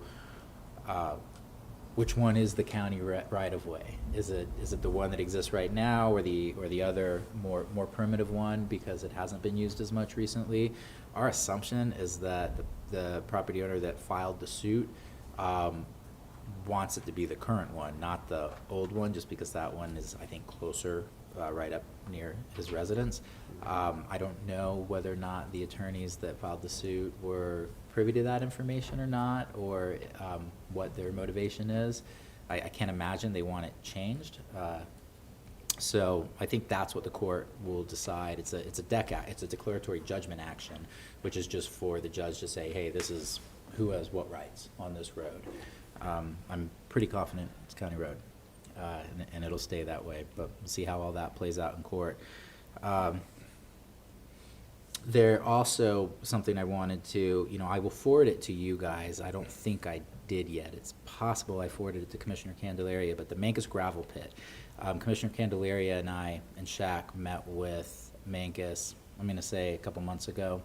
which one is the county right-of-way? Is it the one that exists right now, or the other more primitive one because it hasn't been used as much recently? Our assumption is that the property owner that filed the suit wants it to be the current one, not the old one, just because that one is, I think, closer, right up near his residence. I don't know whether or not the attorneys that filed the suit were privy to that information or not, or what their motivation is. I can't imagine they want it changed. So I think that's what the court will decide. It's a it's a declaratory judgment action, which is just for the judge to say, hey, this is who has what rights on this road. I'm pretty confident it's county road, and it'll stay that way, but we'll see how all that plays out in court. There also something I wanted to, I will forward it to you guys. I don't think I did yet. It's possible I forwarded it to Commissioner Candelaria, but the Mancos gravel pit. Commissioner Candelaria and I and Shaq met with Mancos, I'm going to say a couple months ago,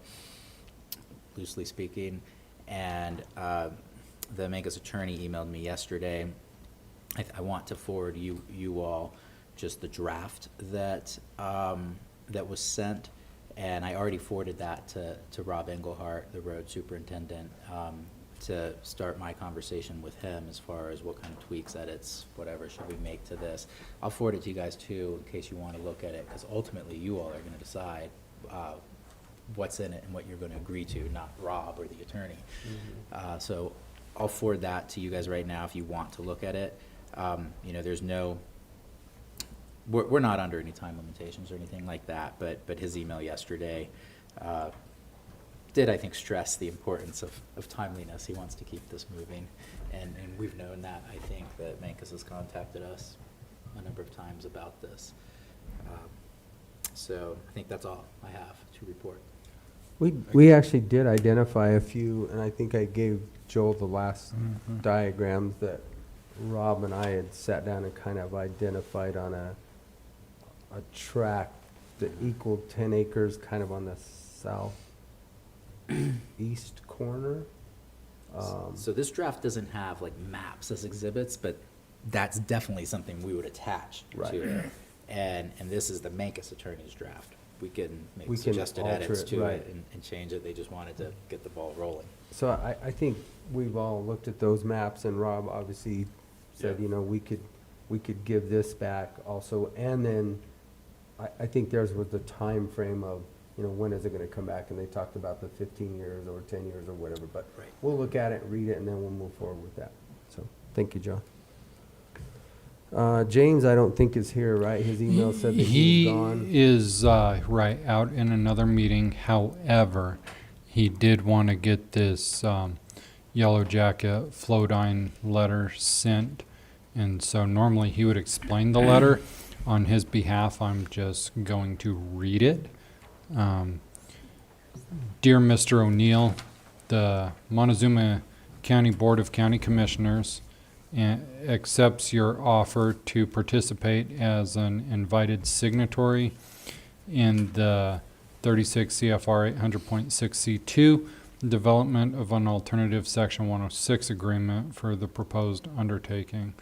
loosely speaking, and the Mancos attorney emailed me yesterday. I want to forward you all just the draft that was sent, and I already forwarded that to Rob Engelhardt, the road superintendent, to start my conversation with him as far as what kind of tweaks, edits, whatever should we make to this. I'll forward it to you guys too, in case you want to look at it, because ultimately you all are going to decide what's in it and what you're going to agree to, not Rob or the attorney. So I'll forward that to you guys right now if you want to look at it. There's no, we're not under any time limitations or anything like that, but his email yesterday did, I think, stress the importance of timeliness. He wants to keep this moving, and we've known that. I think that Mancos has contacted us a number of times about this. So I think that's all I have to report. We actually did identify a few, and I think I gave Joel the last diagrams that Rob and I had sat down and kind of identified on a tract that equaled 10 acres kind of on the southeast corner. So this draft doesn't have like maps as exhibits, but that's definitely something we would attach to it. And this is the Mancos attorney's draft. We can make suggested edits to it and change it. They just wanted to get the ball rolling. So I think we've all looked at those maps, and Rob obviously said, we could give this back also. And then I think theirs was the time frame of, when is it going to come back? And they talked about the 15 years or 10 years or whatever. But we'll look at it, read it, and then we'll move forward with that. So thank you, John. James, I don't think is here, right? His email said that he's gone. He is, out in another meeting. However, he did want to get this Yellow Jacket Flowdine letter sent. And so normally he would explain the letter. On his behalf, I'm just going to read it. Dear Mr. O'Neill, the Montezuma County Board of County Commissioners accepts your offer to participate as an invited signatory in the 36 CFR 800.6C2 development of an alternative Section 106 agreement for the proposed undertaking.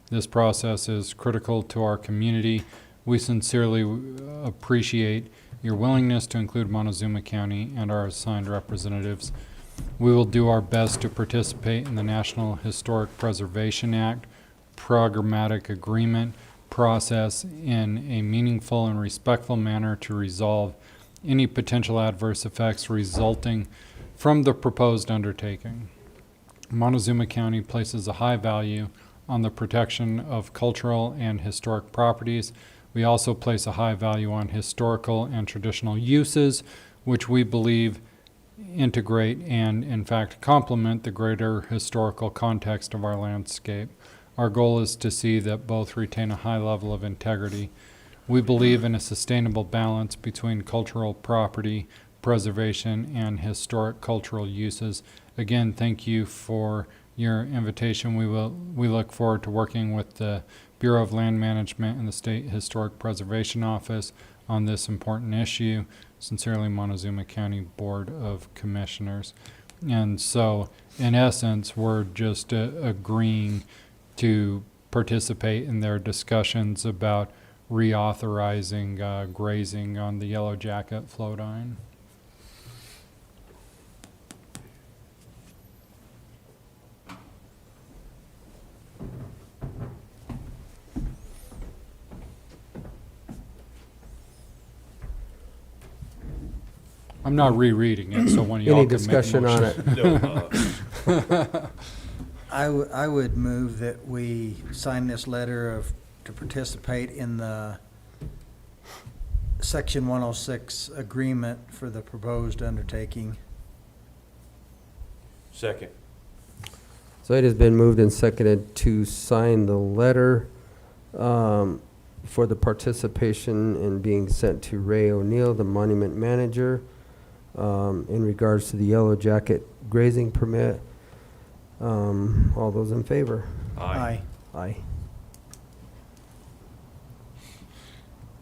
This process is critical to our community. We sincerely appreciate your willingness to include Montezuma County and our assigned representatives. We will do our best to participate in the National Historic Preservation Act programmatic agreement process in a meaningful and respectful manner to resolve any potential adverse effects resulting from the proposed undertaking. Montezuma County places a high value on the protection of cultural and historic properties. We also place a high value on historical and traditional uses, which we believe integrate and, in fact, complement the greater historical context of our landscape. Our goal is to see that both retain a high level of integrity. We believe in a sustainable balance between cultural property preservation and historic cultural uses. Again, thank you for your invitation. We look forward to working with the Bureau of Land Management and the State Historic Preservation Office on this important issue. Sincerely, Montezuma County Board of Commissioners. And so, in essence, we're just agreeing to participate in their discussions about reauthorizing grazing on the Yellow Jacket Flowdine. I'm not rereading it, so when y'all Any can make discussion on motions. it? I would move that we sign this letter to participate in the Section 106 agreement for the proposed undertaking. Second. So it has been moved and seconded to sign the letter for the participation in being sent to Ray O'Neill, the monument manager, in regards to the Yellow Jacket grazing permit. All those in favor? Aye. Aye.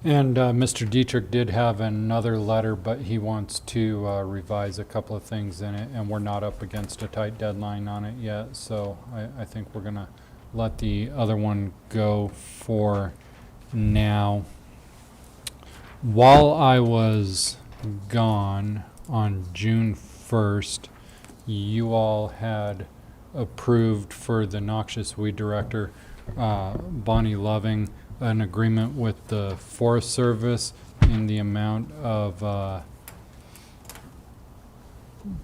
And Mr. Dietrich did have another letter, but he wants to revise a couple of things in it, and we're not up against a tight deadline on it yet, so I think we're gonna let the other one go for now. While I was gone on June 1st, you all had approved for the noxious weed director, Bonnie Loving, an agreement with the Forest Service in the amount of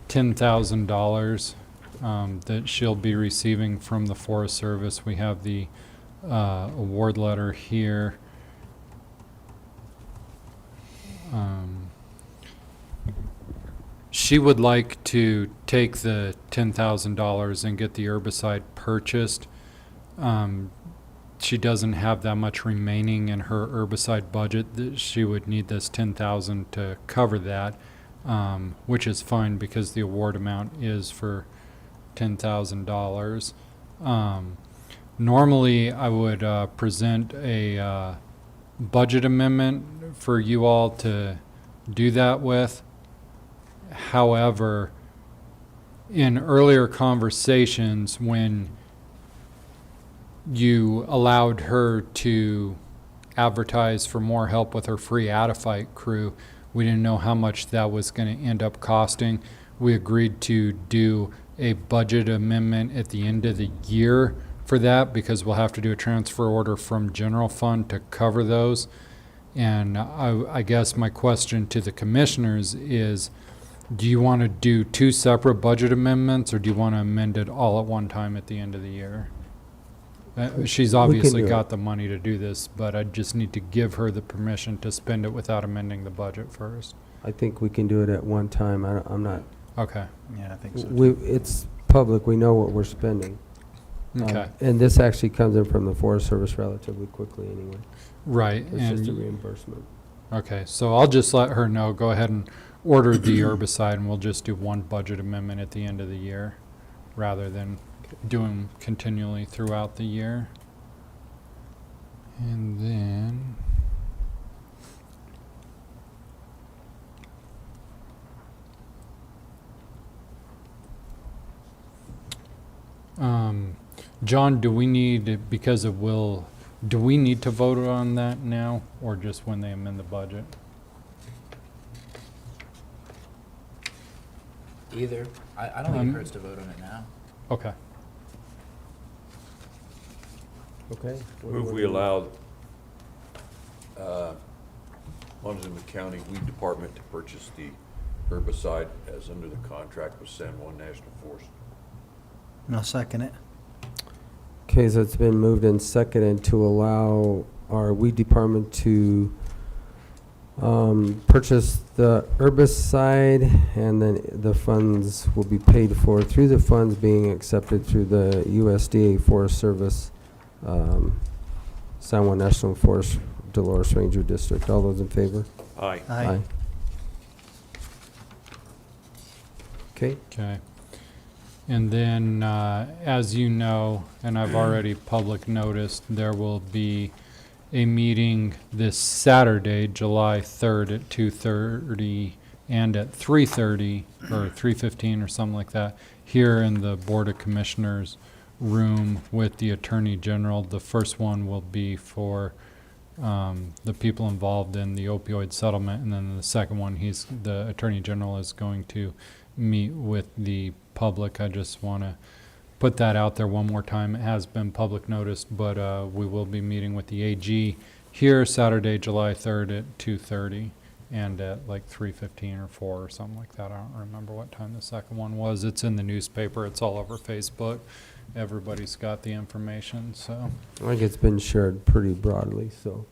$10,000 that she'll be receiving from the Forest Service. We have the award letter here. She would like to take the $10,000 and get the herbicide purchased. She doesn't have that much remaining in her herbicide budget. That she would need this $10,000 to cover that, which is fine because the award amount is for $10,000. Normally, I would present a budget amendment for you all to do that with. However, in earlier conversations, when you allowed her to advertise for more help with her free Adafite crew, we didn't know how much that was going to end up costing. We agreed to do a budget amendment at the end of the year for that because we'll have to do a transfer order from general fund to cover those. And I guess my question to the commissioners is, do you want to do two separate budget amendments, or do you want to amend it all at one time at the end of the year? She's obviously do got it. the money to do this, but I just need to give her the permission to spend it without amending the budget first. I think we can do it at one time. I'm not, Okay. Yeah, I think so. it's public, we know what we're spending. Okay. And this actually comes in from the Forest Service relatively quickly anyway. Right. It's just a And reimbursement. okay, so I'll just let her know. Go ahead and order the herbicide, and we'll just do one budget amendment at the end of the year, rather than doing continually throughout the year. And then John, do we need, because of Will, do we need to vote on that now, or just when they amend the budget? Either. I don't think it hurts to vote on it now. Okay. Okay. Move we allow Montezuma County Weed Department to purchase the herbicide as under the contract with San Juan National Forest. And I'll second it. Okay, so it's been moved and seconded to allow our weed department to purchase the herbicide, and then the funds will be paid for through the funds being accepted through the USDA Forest Service, San Juan National Forest, Dolores Ranger District. All those in favor? Aye. Aye. Okay. Okay. And then, as you know, and I've already public noticed, there will be a meeting this Saturday, July 3rd at 2:30 and at 3:30 or 3:15 or something like that, here in the Board of Commissioners room with the Attorney General. The first one will be for the people involved in the opioid settlement, and then the second one, the Attorney General is going to meet with the public. I just want to put that out there one more time. It has been public noticed, but we will be meeting with the AG here Saturday, July 3rd at 2:30 and at like 3:15 or 4 or something like that. I don't remember what time the second one was. It's in the newspaper. It's all over Facebook. Everybody's got the information, so. I think it's been shared pretty broadly, so.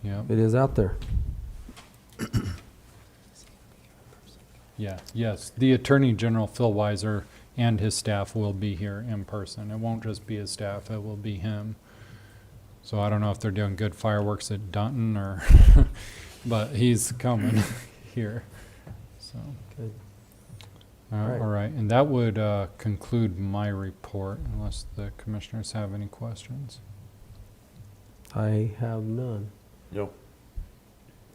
Yeah, It is out there. yeah, yes. The Attorney General, Phil Weiser, and his staff will be here in person. It won't just be his staff, it will be him. So I don't know if they're doing good fireworks at Dunton or, but he's coming here, so. Good. All right, and that would conclude my report, unless the commissioners have any questions. I have none. No,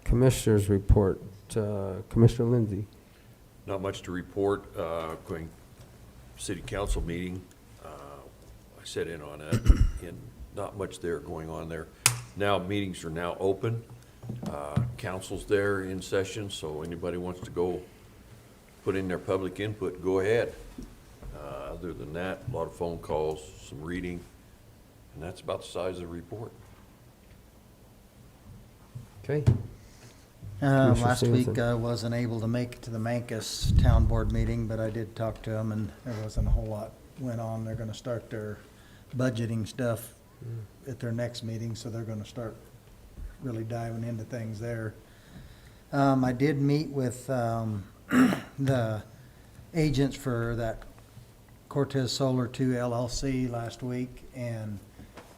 Commissioners report, Commissioner Lindsay. not much to report. Going city council meeting, I sat in on it, and not much there going on there. Now, meetings are now open. Council's there in session, so anybody wants to go put in their public input, go ahead. Other than that, a lot of phone calls, some reading, and that's about the size of the report. Okay. Last Commissioner week, Stevenson. I wasn't able to make it to the Mancus Town Board meeting, but I did talk to them, and there wasn't a whole lot went on. They're gonna start their budgeting stuff at their next meeting, so they're gonna start really diving into things there. I did meet with, the agents for that Cortez Solar 2 LLC last week, and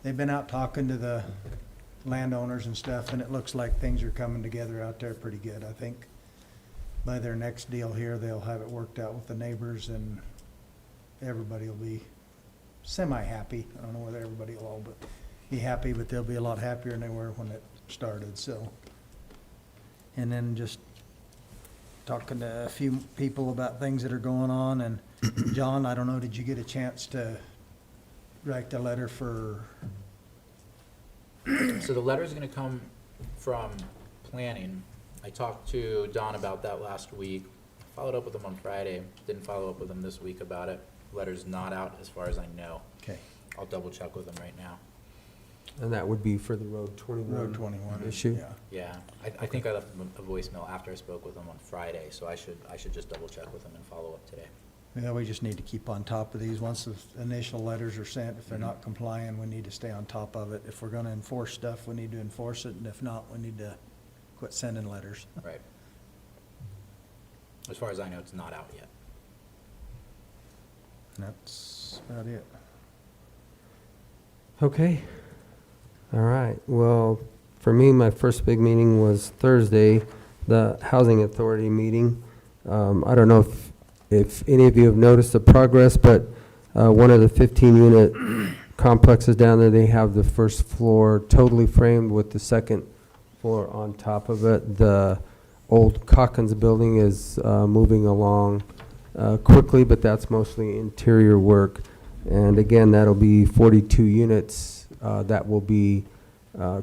they've been out talking to the landowners and stuff, and it looks like things are coming together out there pretty good. I think by their next deal here, they'll have it worked out with the neighbors, and everybody will be semi-happy. I don't know whether everybody will all be happy, but they'll be a lot happier than they were when it started, so. And then just talking to a few people about things that are going on, and John, I don't know, did you get a chance to write the letter for? So the letter's gonna come from planning. I talked to Don about that last week. Followed up with him on Friday. Didn't follow up with him this week about it. Letter's not out as far as I know. Okay. I'll double check with him right now. And that would be for the Road 21. Road 21 issue? Yeah. Yeah, I think I left him a voicemail after I spoke with him on Friday, so I should just double check with him and follow up today. Yeah, we just need to keep on top of these. Once the initial letters are sent, if they're not complying, we need to stay on top of it. If we're gonna enforce stuff, we need to enforce it, and if not, we need to quit sending letters. Right. As far as I know, it's not out yet. And that's about it. Okay. All right. Well, for me, my first big meeting was Thursday, the Housing Authority meeting. I don't know if any of you have noticed the progress, but one of the 15-unit complexes down there, they have the first floor totally framed with the second floor on top of it. The old Calkins building is moving along quickly, but that's mostly interior work. And again, that'll be 42 units that will be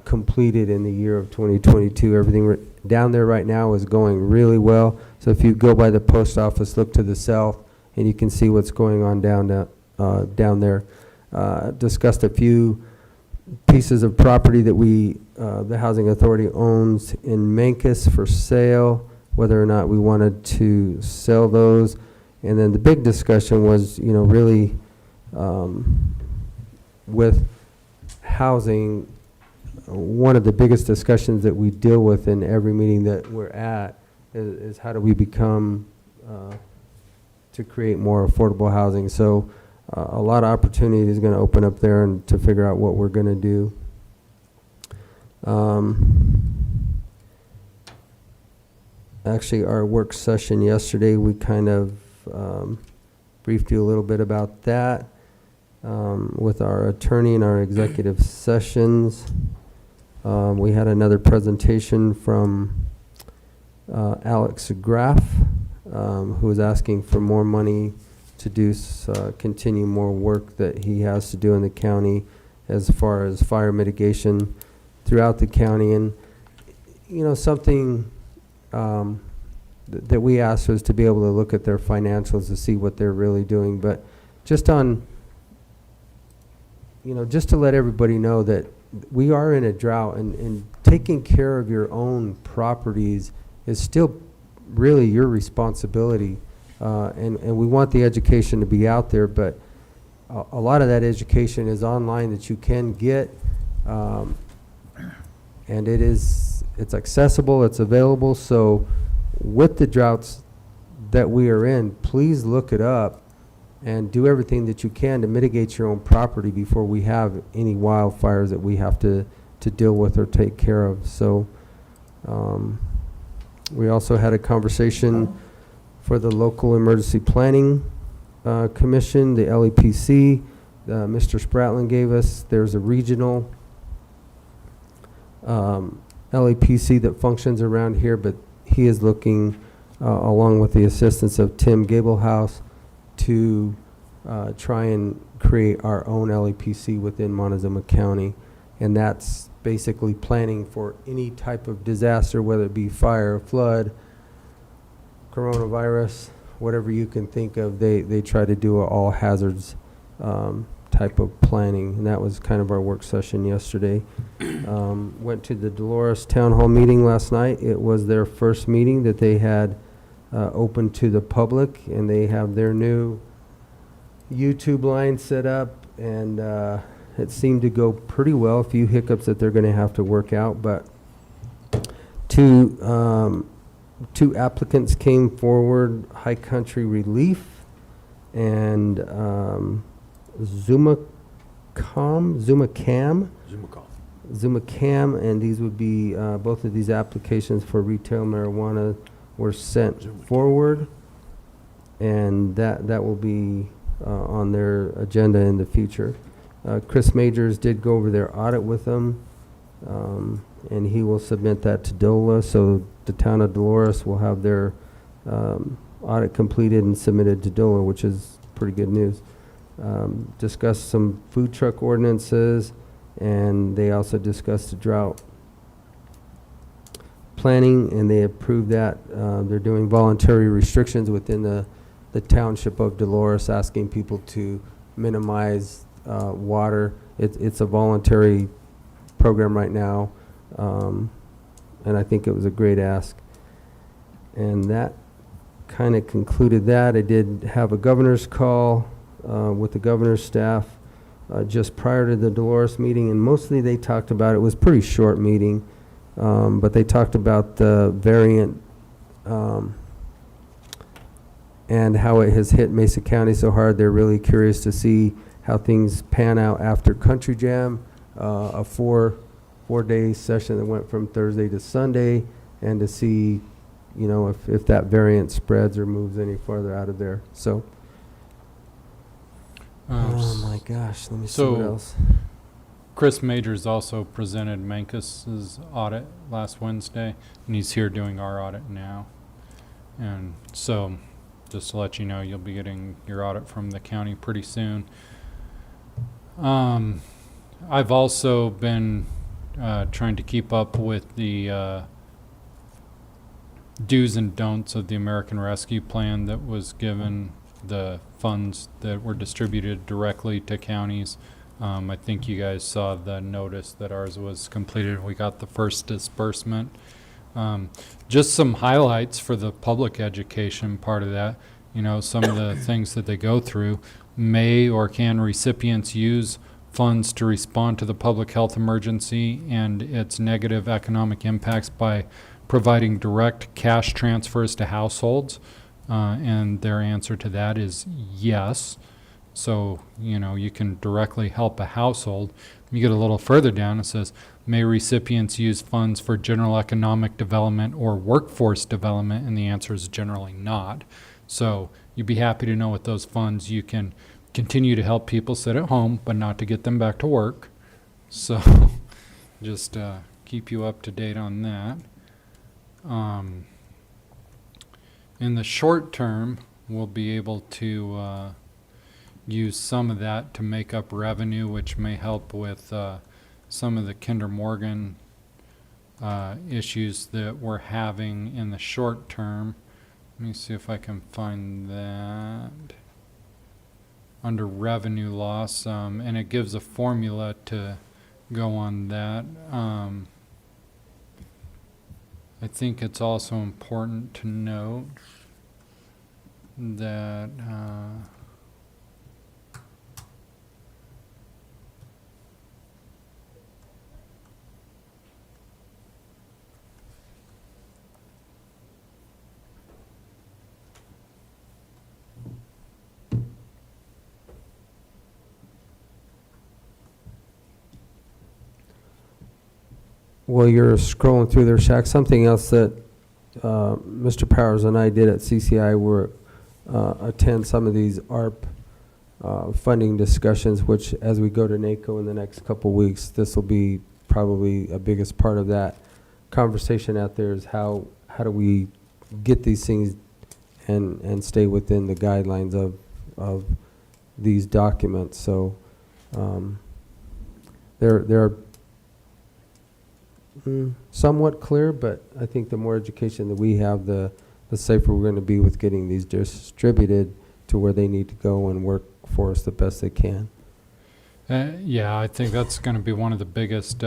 completed in the year of 2022. Everything down there right now is going really well. So if you go by the post office, look to the south, and you can see what's going on down there. Discussed a few pieces of property that the Housing Authority owns in Mancus for sale, whether or not we wanted to sell those. And then the big discussion was, really with housing, one of the biggest discussions that we deal with in every meeting that we're at is how do we become to create more affordable housing. So a lot of opportunity is going to open up there and to figure out what we're going to do. Actually, our work session yesterday, we kind of briefed you a little bit about that with our attorney in our executive sessions. We had another presentation from Alex Graff, who was asking for more money to do continue more work that he has to do in the county as far as fire mitigation throughout the county. And something that we asked was to be able to look at their financials to see what they're really doing. But just on, just to let everybody know that we are in a drought, and taking care of your own properties is still really your responsibility. And we want the education to be out there, but a lot of that education is online that you can get. and it's accessible, it's available. So with the droughts that we are in, please look it up and do everything that you can to mitigate your own property before we have any wildfires that we have to deal with or take care of. So we also had a conversation for the Local Emergency Planning Commission, the LEPC. Mr. Spratling gave us, there's a regional LEPC that functions around here, but he is looking, along with the assistance of Tim Gablehouse, to try and create our own LEPC within Montezuma County. And that's basically planning for any type of disaster, whether it be fire, flood, coronavirus, whatever you can think of. They try to do a all hazards type of planning, and that was kind of our work session yesterday. Went to the Dolores Town Hall meeting last night. It was their first meeting that they had open to the public, and they have their new YouTube line set up, and it seemed to go pretty well. A few hiccups that they're going to have to work out, but two applicants came forward, High Country Relief and ZumaCam, and these would be both of these applications for retail marijuana were sent forward, and that will be on their agenda in the future. Chris Majors did go over their audit with them, and he will submit that to DOLA, so the town of Dolores will have their audit completed and submitted to DOLA, which is pretty good news. Discussed some food truck ordinances, and they also discussed the drought planning, and they approved that. They're doing voluntary restrictions within the township of Dolores, asking people to minimize water. It's a voluntary program right now, and I think it was a great ask. And that kind of concluded that. I did have a governor's call with the governor's staff just prior to the Dolores meeting, and mostly they talked about, it was a pretty short meeting, but they talked about the variant and how it has hit Mesa County so hard. They're really curious to see how things pan out after Country Jam, a four-day session that went from Thursday to Sunday, and to see, you know, if that variant spreads or moves any farther out of there. So, oh my gosh, let me see what else. Chris Majors also presented Mancus's audit last Wednesday, and he's here doing our audit now. And so, just to let you know, you'll be getting your audit from the county pretty soon. I've also been trying to keep up with the do's and don'ts of the American Rescue Plan that was given, the funds that were distributed directly to counties. I think you guys saw the notice that ours was completed. We got the first disbursement. Just some highlights for the public education part of that. You know, some of the things that they go through. May or can recipients use funds to respond to the public health emergency and its negative economic impacts by providing direct cash transfers to households? And their answer to that is yes. So, you know, you can directly help a household. You get a little further down, it says, may recipients use funds for general economic development or workforce development? And the answer is generally not. So you'd be happy to know with those funds you can continue to help people sit at home, but not to get them back to work. So just keep you up to date on that. In the short term, we'll be able to use some of that to make up revenue, which may help with some of the Kinder Morgan issues that we're having in the short term. Let me see if I can find that under revenue loss, and it gives a formula to go on that. I think it's also important to note that while you're scrolling through their shack, something else that Mr. Powers and I did at CCI were attend some of these ARP funding discussions, which as we go to NACO in the next couple weeks, this will be probably a biggest part of that conversation out there is how do we get these things and stay within the guidelines of these documents. So they're somewhat clear, but I think the more education that we have, the safer we're going to be with getting these distributed to where they need to go and work for us the best they can. Yeah, I think that's going to be one of the biggest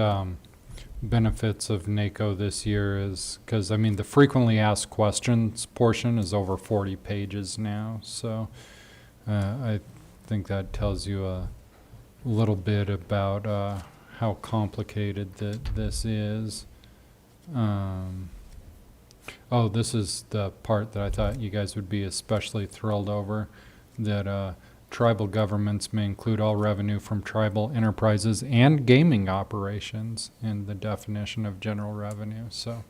benefits of NACO this year is because, I mean, the frequently asked questions portion is over 40 pages now. So I think that tells you a little bit about how complicated this is. Oh, this is the part that I thought you guys would be especially thrilled over, that tribal governments may include all revenue from tribal enterprises and gaming operations in the definition of general revenue. So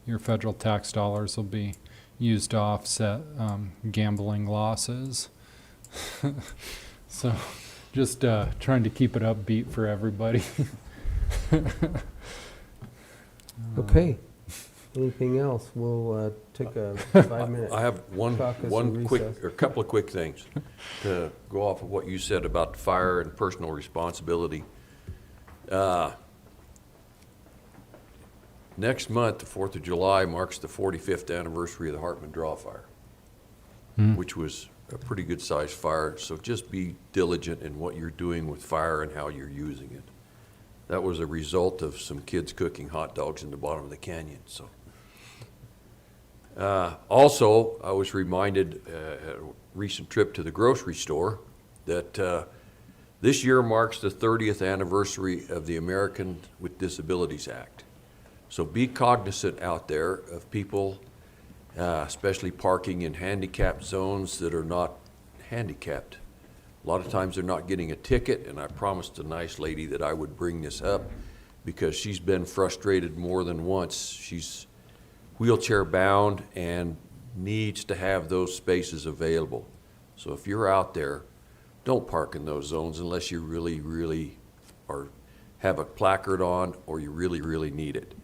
your federal tax dollars will be used to offset gambling losses. So just trying to keep it upbeat for everybody. Okay. Anything else? We'll take a 5-minute. I have one quick, recess. or a couple of quick things to go off of what you said about fire and personal responsibility. Next month, the 4th of July, marks the 45th anniversary of the Hartman Draw Fire, which was a pretty good sized fire. So just be diligent in what you're doing with fire and how you're using it. That was a result of some kids cooking hot dogs in the bottom of the canyon. So. Also, I was reminded at a recent trip to the grocery store that this year marks the 30th anniversary of the American with Disabilities Act. So be cognizant out there of people, especially parking in handicapped zones that are not handicapped. A lot of times they're not getting a ticket, and I promised a nice lady that I would bring this up because she's been frustrated more than once. She's wheelchair bound and needs to have those spaces available. So if you're out there, don't park in those zones unless you really, really have a placard on or you really, really need it.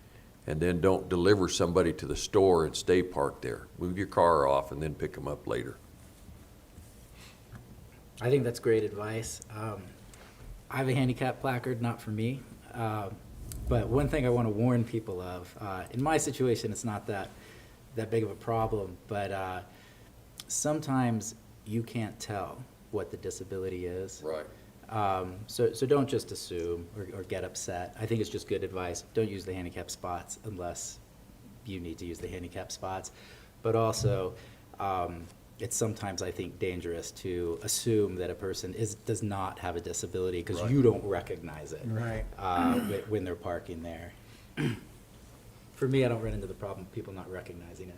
And then don't deliver somebody to the store and stay parked there. Move your car off and then pick them up later. I think that's great advice. I have a handicap placard, not for me. But one thing I want to warn people of, in my situation, it's not that big of a problem, but sometimes you can't tell what the disability is. Right. So don't just assume or get upset. I think it's just good advice. Don't use the handicap spots unless you need to use the handicap spots. But also, it's sometimes, I think, dangerous to assume that a person does not have a disability because you don't recognize it when they're parking there. For me, I don't run into the problem of people not recognizing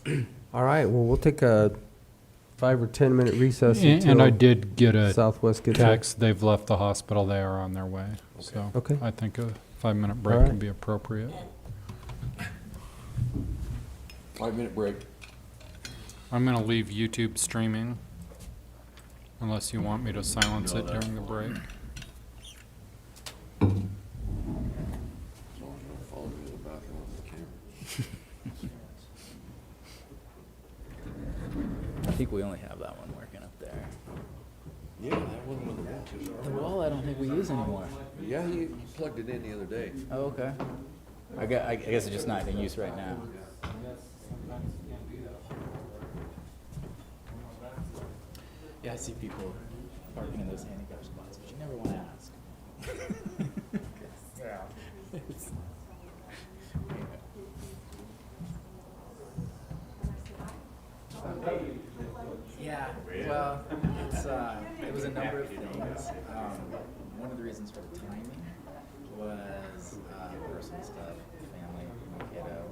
it. All right. Well, we'll take a 5 or 10 minute recess. And I did get a Southwest gets text. They've left the hospital. They are on their way. So Okay. I think a 5-minute break right. would be appropriate. 5-minute break. I'm going to leave YouTube streaming unless you want me to silence it during the break. I think we only have that one working up there. Yeah, that one with the benches. The wall, I don't think we use anymore. Yeah, you plugged it in the other day. Oh, okay. I guess it's just not in use right now. Yeah, I see people parking in those handicap spots, but you never want to ask. Yeah, well, it was a number of things. One of the reasons for the timing was personal stuff, family, my kiddo,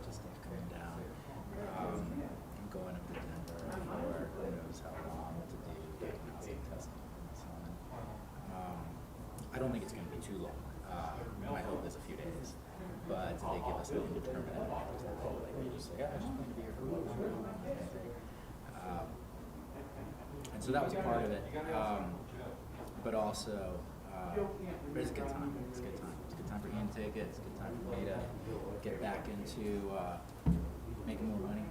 just stuff coming down. I'm going up to Denver for who knows how long to do diagnostic testing and so on. I don't think it's gonna be too long. My hope is a few days, but they give us an indeterminate amount of time. Like, they just say, I just plan to be here for a while. And so that was part of it. But also, but it's a good time. It's a good time. It's a good time for Ian to take it. It's a good time for me to get back into making more money.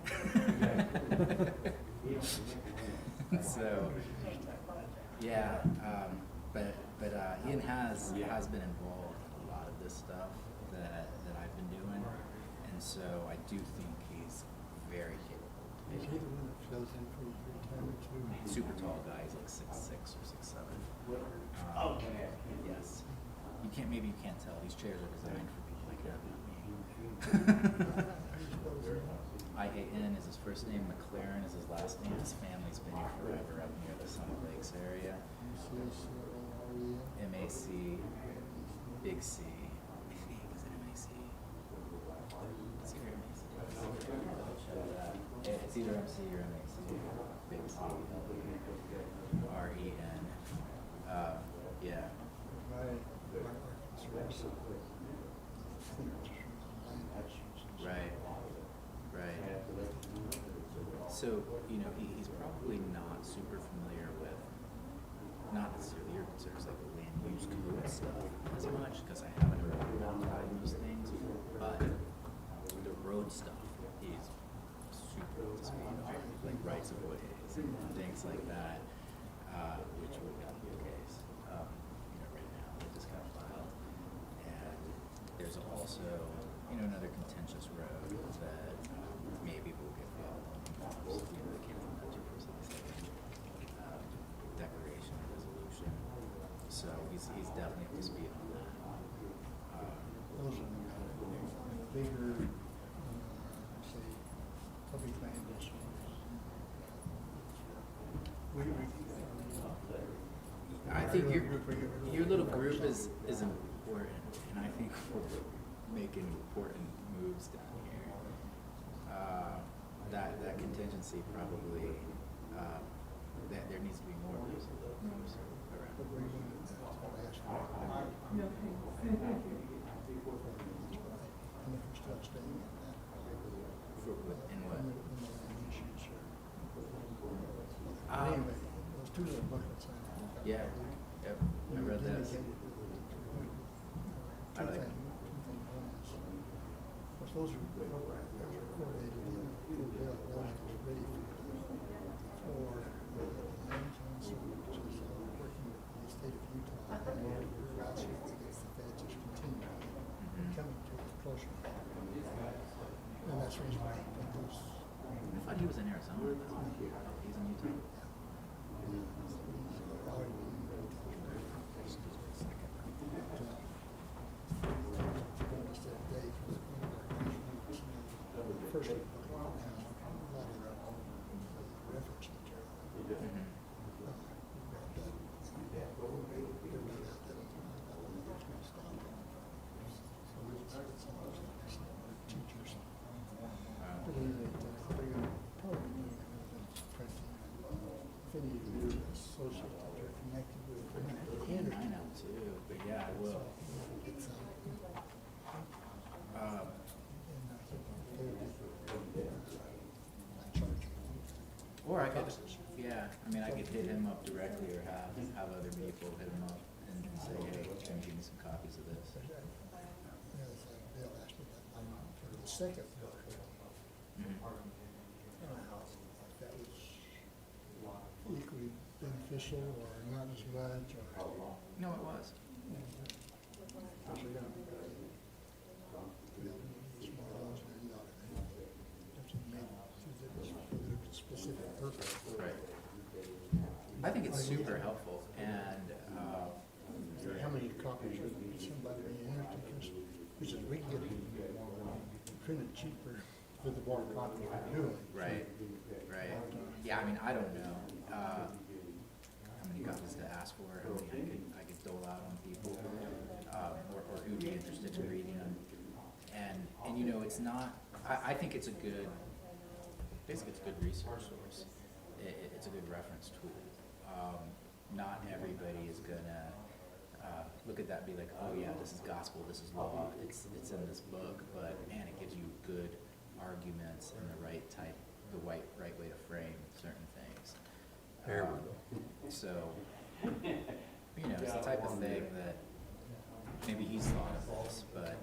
So, yeah, but Ian has been involved in a lot of this stuff that I've been doing, and so I do think he's very capable. Is he the one that fills in for retirement too? Super tall guy. He's like 6'6" or 6'7". Yes. Maybe you can't tell. These chairs are designed for people like that, not me. I-A-N is his first name. McLaren is his last name. His family's been here forever up near the Summit Lakes area. M-A-C, big C. I think is it M-A-C? It's either M-A-C. It's either M-C or M-A-C. Big C. R-E-N. Yeah. Right. Right. So, he's probably not super familiar with, not necessarily your concerns like the land use code stuff as much, because I haven't heard about those things, but the road stuff, he's super up to speed on, like rights of ways and things like that, which would not be the case, right now. They just got filed. And there's also, another contentious road that maybe will get filed on. They can't run that 2% declaration or resolution. So he's definitely up to speed on that. Those are bigger, say, public land issues. I think your little group is important, and I think we're making important moves down here. That contingency probably that there needs to be more moves around. In what? Anyway, those two little booklets. Yeah. Yep. I read that. I like it. Those are coordinated in the bill, those are ready for land council, which is working with the state of Utah. We're asking the feds just continue coming to us closer. And that's the reason why I put those. I thought he was in Arizona. He's in Utah. First, a lot of reference material. Teachers. Believe that they're going to probably do printing. If any of you are associated or connected with I know too, but yeah, I will. Or I could, I could hit him up directly or have other people hit him up and say, hey, can you give me some copies of this? They'll ask me that for the second book. That was equally beneficial or not as much or. No, it was. Specific purpose. Right. I think it's super helpful, and How many copies should somebody be interested? Because we can get it printed cheaper with the more copies we're doing. right. Yeah, I don't know how many copies to ask for, how many I could dole out on people, or who'd be interested in reading them. And it's not. I think it's a good. Basically, it's a good resource source. It's a good reference tool. Not everybody is gonna look at that and be like, oh yeah, this is gospel, this is law, it's in this book, but man, it gives you good arguments and the right right way to frame certain things. There we go. So, you know, it's the type of thing that maybe he's thought of this, but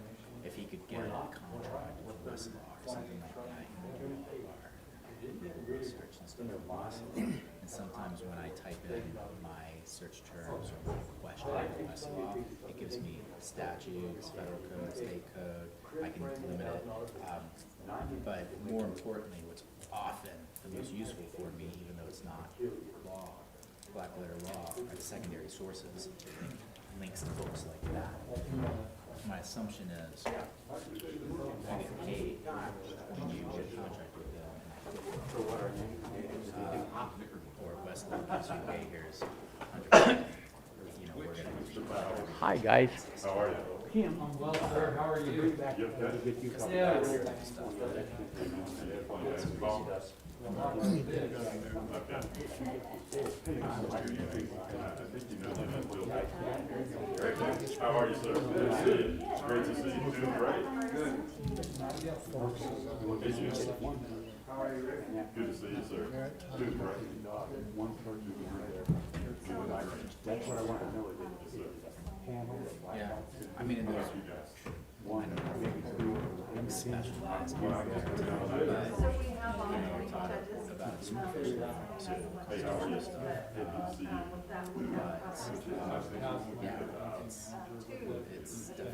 if he could get a contract with Westlaw or something like that, he can do our legal research and stuff like Westlaw. And sometimes when I type in my search terms or my question with Westlaw, it gives me statutes, federal code, state code. I can limit it. But more importantly, what's often the most useful for me, even though it's not law, black letter law, are the secondary sources, links to books like that. My assumption is I get paid when you get a contract with them. Or Westlaw gives you, hey, here's 100%. You know, we're gonna. Hi, guys. How are you? Kim. I'm well, sir. How are you? Yeah. How are you, sir? Good to see you. It's great to see you. Doing great? Good. How are you, Rick? Good to see you, sir. Doing great. That's what I want to know. Yeah, I mean, in those specialized, but we're talking about superficial stuff, so yeah, it's definitely, I think it's good.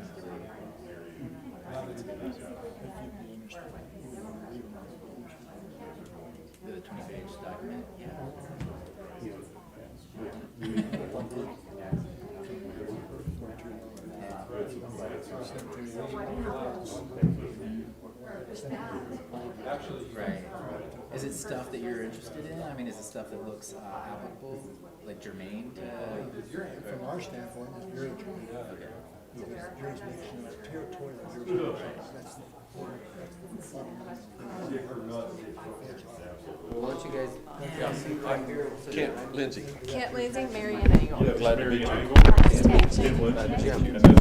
The 20-page document, yeah. Right. Is it stuff that you're interested in? I mean, is it stuff that looks applicable, like germane to? From our standpoint, it's very true. Jurisdiction, territorial jurisdiction. That's the Why don't you guys? Kent, Lindsay. Kent Lindsay, Marion Engel. Glad to meet you. Nice to meet you.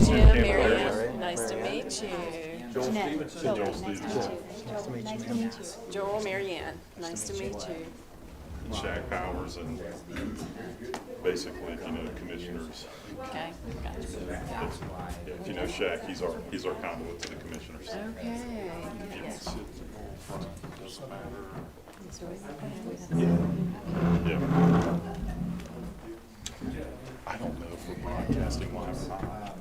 Jim, Marion, nice to meet you. Joel Stevens. Joel Stevens. Nice to meet you. Joel, Marianne, nice to meet you. Shaq Powers and basically, if you know, commissioners. Okay, gotcha. If you know Shaq, he's our conduit to the commissioners. Okay. Yes. Doesn't matter. Yeah. I don't know if we're broadcasting live or not.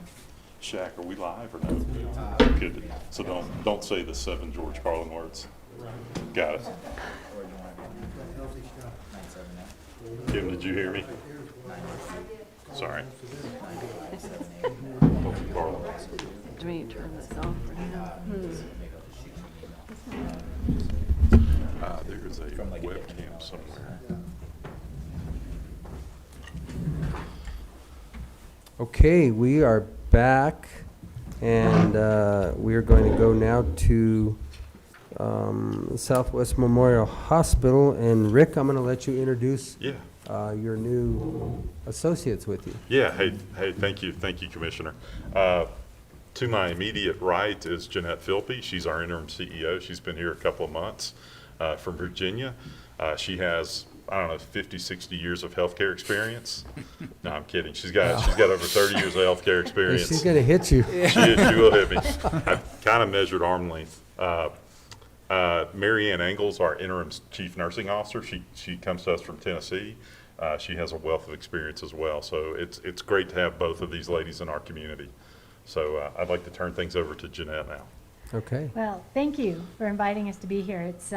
Shaq, are we live or no? Good. So don't say the 7 George Carlin words. Got it. Kim, did you hear me? Sorry. Carlin. Do we turn this off for now? There is a webcam somewhere. Okay, we are back, and we are going to go now to Southwest Memorial Hospital. And Rick, I'm going to let you introduce your new associates with you. Yeah, hey, thank you, Commissioner. To my immediate right is Jeanette Philby. She's our interim CEO. She's been here a couple of months from Virginia. She has, I don't know, 50, 60 years of healthcare experience. No, I'm kidding. She's got over 30 years of healthcare experience. She's going to hit you. She will hit me. I've kind of measured arm length. Mary Ann Engels, our interim chief nursing officer. She comes to us from Tennessee. She has a wealth of experience as well. So it's great to have both of these ladies in our community. So I'd like to turn things over to Jeanette now. Okay. Well, thank you for inviting us to be here. It's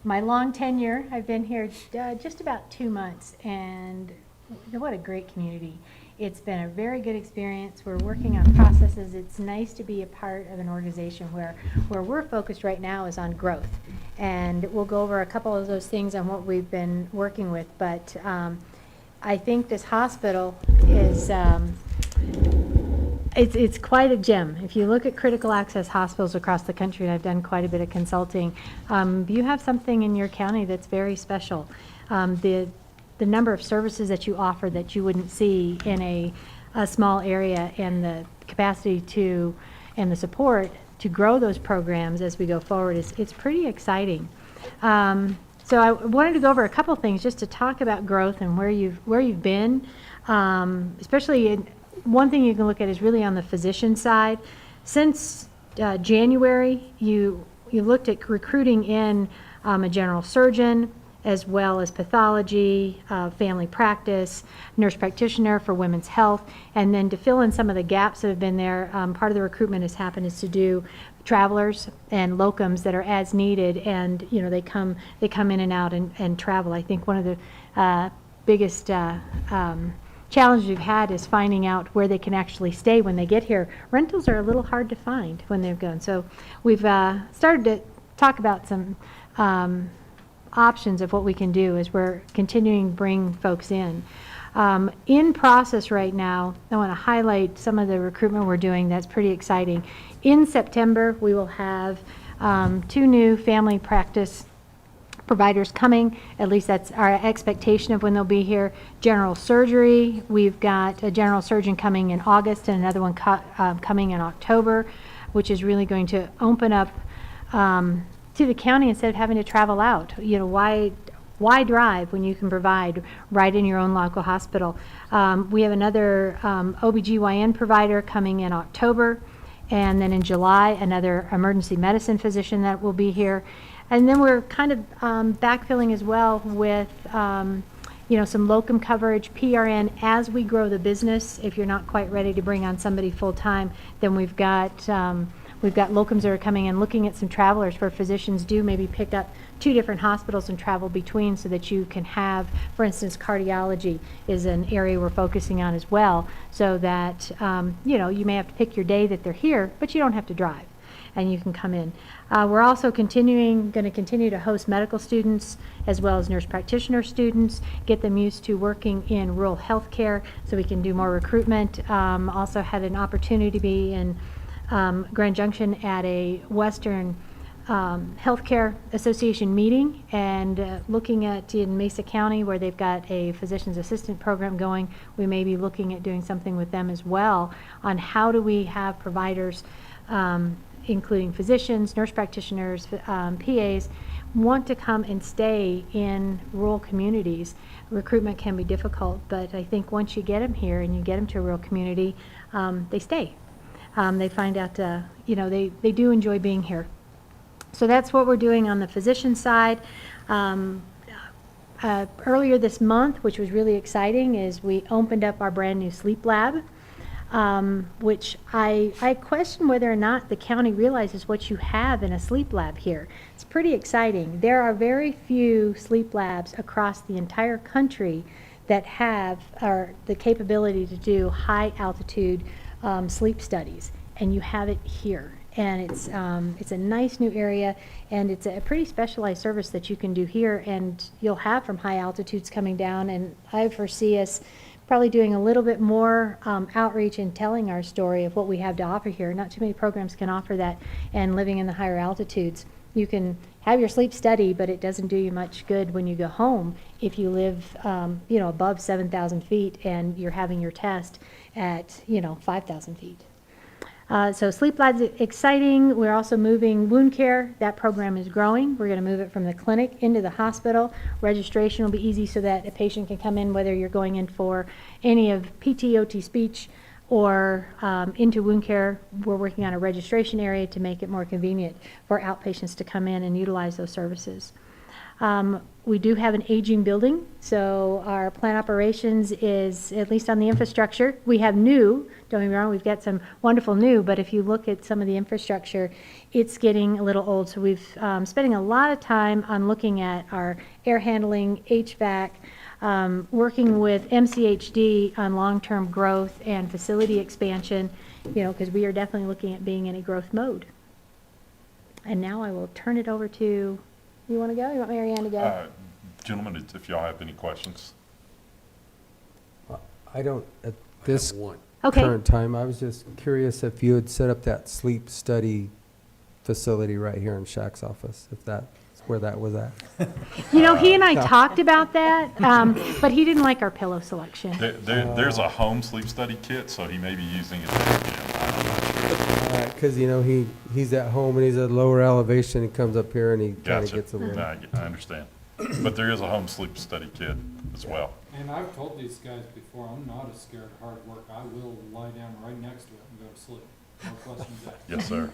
my long tenure. I've been here just about 2 months, and what a great community. It's been a very good experience. We're working on processes. It's nice to be a part of an organization where we're focused right now is on growth. And we'll go over a couple of those things on what we've been working with. But I think this hospital is it's quite a gem. If you look at critical access hospitals across the country, and I've done quite a bit of consulting, you have something in your county that's very special. The number of services that you offer that you wouldn't see in a a small area and the capacity to, and the support to grow those programs as we go forward it's pretty exciting. So I wanted to go over a couple things just to talk about growth and where you've been, especially one thing you can look at is really on the physician side. Since January, you looked at recruiting in a general surgeon, as well as pathology, family practice, nurse practitioner for women's health, and then to fill in some of the gaps that have been there, part of the recruitment has happened is to do travelers and locums that are as needed, and you know they come in and out and travel. I think one of the biggest challenges we've had is finding out where they can actually stay when they get here. Rentals are a little hard to find when they've gone, so we've started to talk about some options of what we can do as we're continuing to bring folks in. In process right now, I want to highlight some of the recruitment we're doing that's pretty exciting. In September, we will have 2 new family practice providers coming. At least that's our expectation of when they'll be here. General surgery, we've got a general surgeon coming in August and another one coming in October, which is really going to open up to the county instead of having to travel out. You know, why drive when you can provide right in your own local hospital? We have another OBGYN provider coming in October, and then in July, another emergency medicine physician that will be here. And then we're kind of backfilling as well with you know, some locum coverage, PRN, as we grow the business. If you're not quite ready to bring on somebody full-time, then we've got locums that are coming in looking at some travelers where physicians do maybe pick up 2 different hospitals and travel between, so that you can have, for instance, cardiology is an area we're focusing on as well, so that you know, you may have to pick your day that they're here, but you don't have to drive and you can come in. We're also going to continue to host medical students as well as nurse practitioner students, get them used to working in rural health care so we can do more recruitment. Also had an opportunity to be in Grand Junction at a Western Healthcare Association meeting, and looking at in Mesa County where they've got a physician's assistant program going. We may be looking at doing something with them as well on how do we have providers, including physicians, nurse practitioners, PAs, want to come and stay in rural communities. Recruitment can be difficult, but I think once you get them here and you get them to a rural community, they stay. They find out, you know, they do enjoy being here. So that's what we're doing on the physician side. Earlier this month, which was really exciting, is we opened up our brand new sleep lab, which I question whether or not the county realizes what you have in a sleep lab here. It's pretty exciting. There are very few sleep labs across the entire country that have the capability to do high altitude sleep studies, and you have it here. And it's a nice new area, and it's a pretty specialized service that you can do here, and you'll have from high altitudes coming down. And I foresee us probably doing a little bit more outreach and telling our story of what we have to offer here. Not too many programs can offer that, and living in the higher altitudes. You can have your sleep study, but it doesn't do you much good when you go home if you live you know, above 7,000 feet and you're having your test at, you know, 5,000 feet. So sleep lab's exciting. We're also moving wound care. That program is growing. We're going to move it from the clinic into the hospital. Registration will be easy so that a patient can come in whether you're going in for any of PT, OT, speech, or into wound care. We're working on a registration area to make it more convenient for outpatients to come in and utilize those services. We do have an aging building, so our plant operations is, at least on the infrastructure, we have new, don't get me wrong, we've got some wonderful new, but if you look at some of the infrastructure, it's getting a little old. So we've spending a lot of time on looking at our air handling, HVAC, working with MCHD on long-term growth and facility expansion, you know, because we are definitely looking at being in a growth mode. And now I will turn it over to, you want to go? You want Mary Ann to go? Gentlemen, if y'all have any questions. I don't at this Okay. current time. I was just curious if you had set up that sleep study facility right here in Shaq's office, if that's where that was at. You know, he and I talked about that, but he didn't like our pillow selection. There's a home sleep study kit, so he may be using it there again. I'm not sure. Because, you know, he's at home and he's at lower elevation, he comes up here and he kind of Gotcha. gets a little. No, I understand. But there is a home sleep study kit as well. And I've told these guys before, I'm not as scared of hard work. I will lie down right next to it and go to sleep. No questions asked. Yes, sir.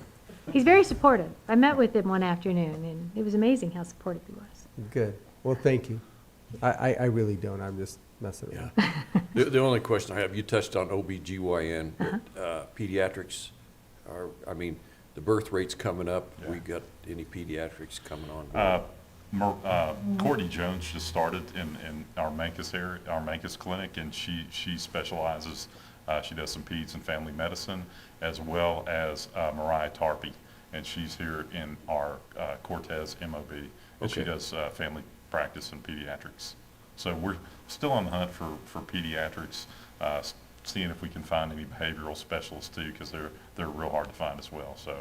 He's very supportive. I met with him one afternoon, and it was amazing how supportive he was. Good. Well, thank you. I really don't. I'm just messing around. The only question I have, you touched on OBGYN, but pediatrics are, I mean, the birth rate's coming up. Yeah. We got any pediatrics coming on? Courtney Jones just started in our Mancus area, our Mancus clinic, and she specializes, she does some peds and family medicine, as well as Mariah Tarpey, and she's here in our Cortez MOB, and she Okay. does family practice and pediatrics. So we're still on the hunt for pediatrics, seeing if we can find any behavioral specialists too, because they're real hard to find as well. So,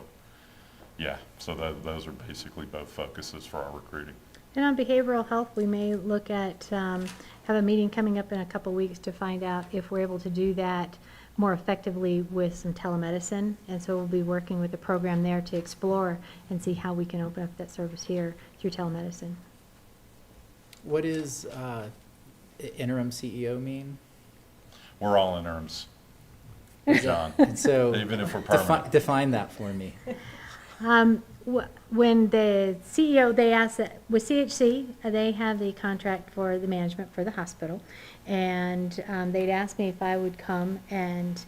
yeah, so those are basically both focuses for our recruiting. And on behavioral health, we may look at, have a meeting coming up in a couple weeks to find out if we're able to do that more effectively with some telemedicine. And so we'll be working with a program there to explore and see how we can open up that service here through telemedicine. What is interim CEO mean? We're all interims, John, And so even if we're permanent. define that for me. When the CEO, they asked that, with CHC, they have the contract for the management for the hospital. And they'd asked me if I would come and,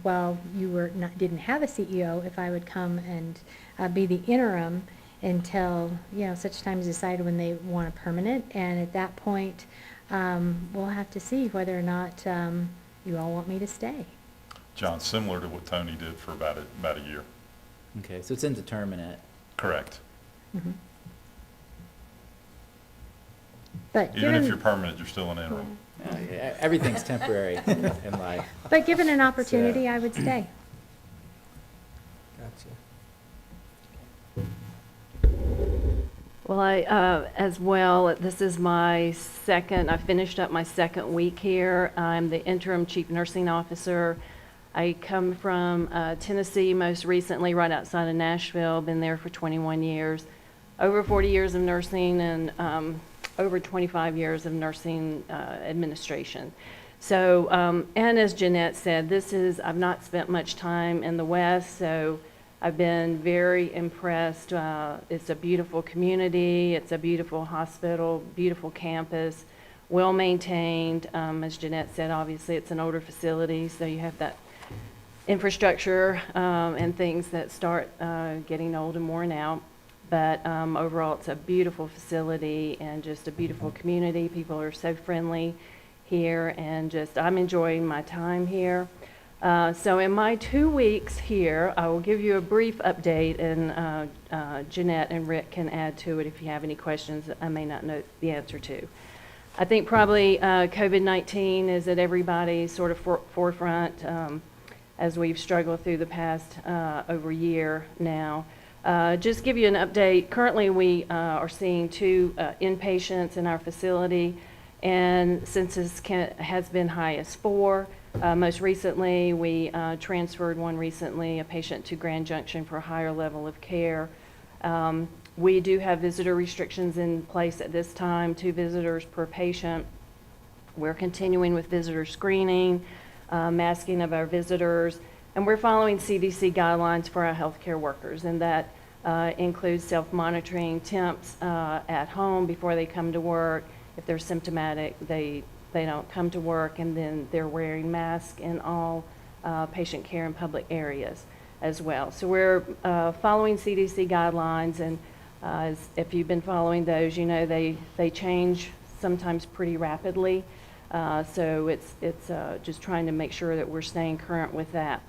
while you didn't have a CEO, if I would come and be the interim until, you know, such time as decided when they want a permanent. And at that point, we'll have to see whether or not you all want me to stay. John, similar to what Tony did for about a year. Okay, so it's indeterminate. Correct. Mhm. But Even if given- you're permanent, you're still an interim. Everything's temporary in life. But given an opportunity, I would stay. Gotcha. Well, as well, this is my I finished up my second week here. I'm the interim chief nursing officer. I come from Tennessee, most recently right outside of Nashville, been there for 21 years. Over 40 years of nursing and over 25 years of nursing administration. So, and as Jeanette said, I've not spent much time in the West, so I've been very impressed. It's a beautiful community, it's a beautiful hospital, beautiful campus, well maintained. As Jeanette said, obviously it's an older facility, so you have that infrastructure and things that start getting old and worn out. But overall, it's a beautiful facility and just a beautiful community. People are so friendly here, and I'm enjoying my time here. So in my 2 weeks here, I will give you a brief update, and Jeanette and Rick can add to it if you have any questions that I may not know the answer to. I think probably COVID-19 is at everybody's sort of forefront as we've struggled through the past over a year now. Just give you an update. Currently, we are seeing 2 inpatients in our facility, and census has been high as 4. Most recently, we transferred one recently, a patient to Grand Junction for a higher level of care. We do have visitor restrictions in place at this time, 2 visitors per patient. We're continuing with visitor screening, masking of our visitors, and we're following CDC guidelines for our healthcare workers, and that includes self-monitoring temps at home before they come to work. If they're symptomatic, they don't come to work, and then they're wearing masks in all patient care in public areas as well. So we're following CDC guidelines, and if you've been following those, you know they change sometimes pretty rapidly. So it's just trying to make sure that we're staying current with that.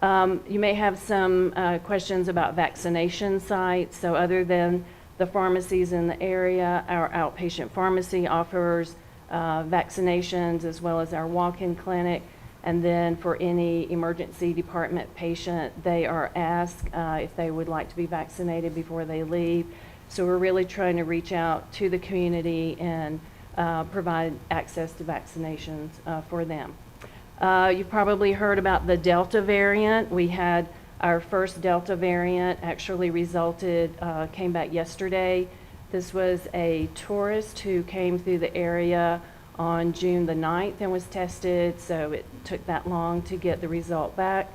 You may have some questions about vaccination sites. So other than the pharmacies in the area, our outpatient pharmacy offers vaccinations, as well as our walk-in clinic. And then for any emergency department patient, they are asked if they would like to be vaccinated before they leave. So we're really trying to reach out to the community and provide access to vaccinations for them. You've probably heard about the Delta variant. We had our first Delta variant actually came back yesterday. This was a tourist who came through the area on June the 9th and was tested, so it took that long to get the result back.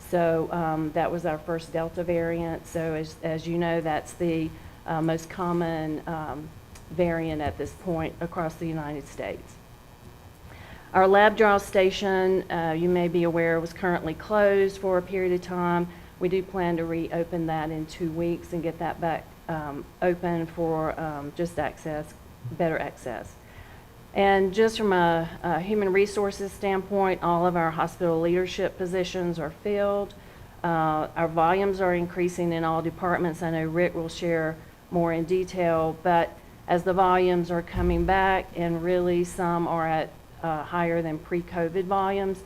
So that was our first Delta variant. So as you know, that's the most common variant at this point across the United States. Our lab draw station, you may be aware, was currently closed for a period of time. We do plan to reopen that in 2 weeks and get that back open for just better access. And just from a human resources standpoint, all of our hospital leadership positions are filled. Our volumes are increasing in all departments. I know Rick will share more in detail, but as the volumes are coming back, and really some are at higher than pre-COVID volumes,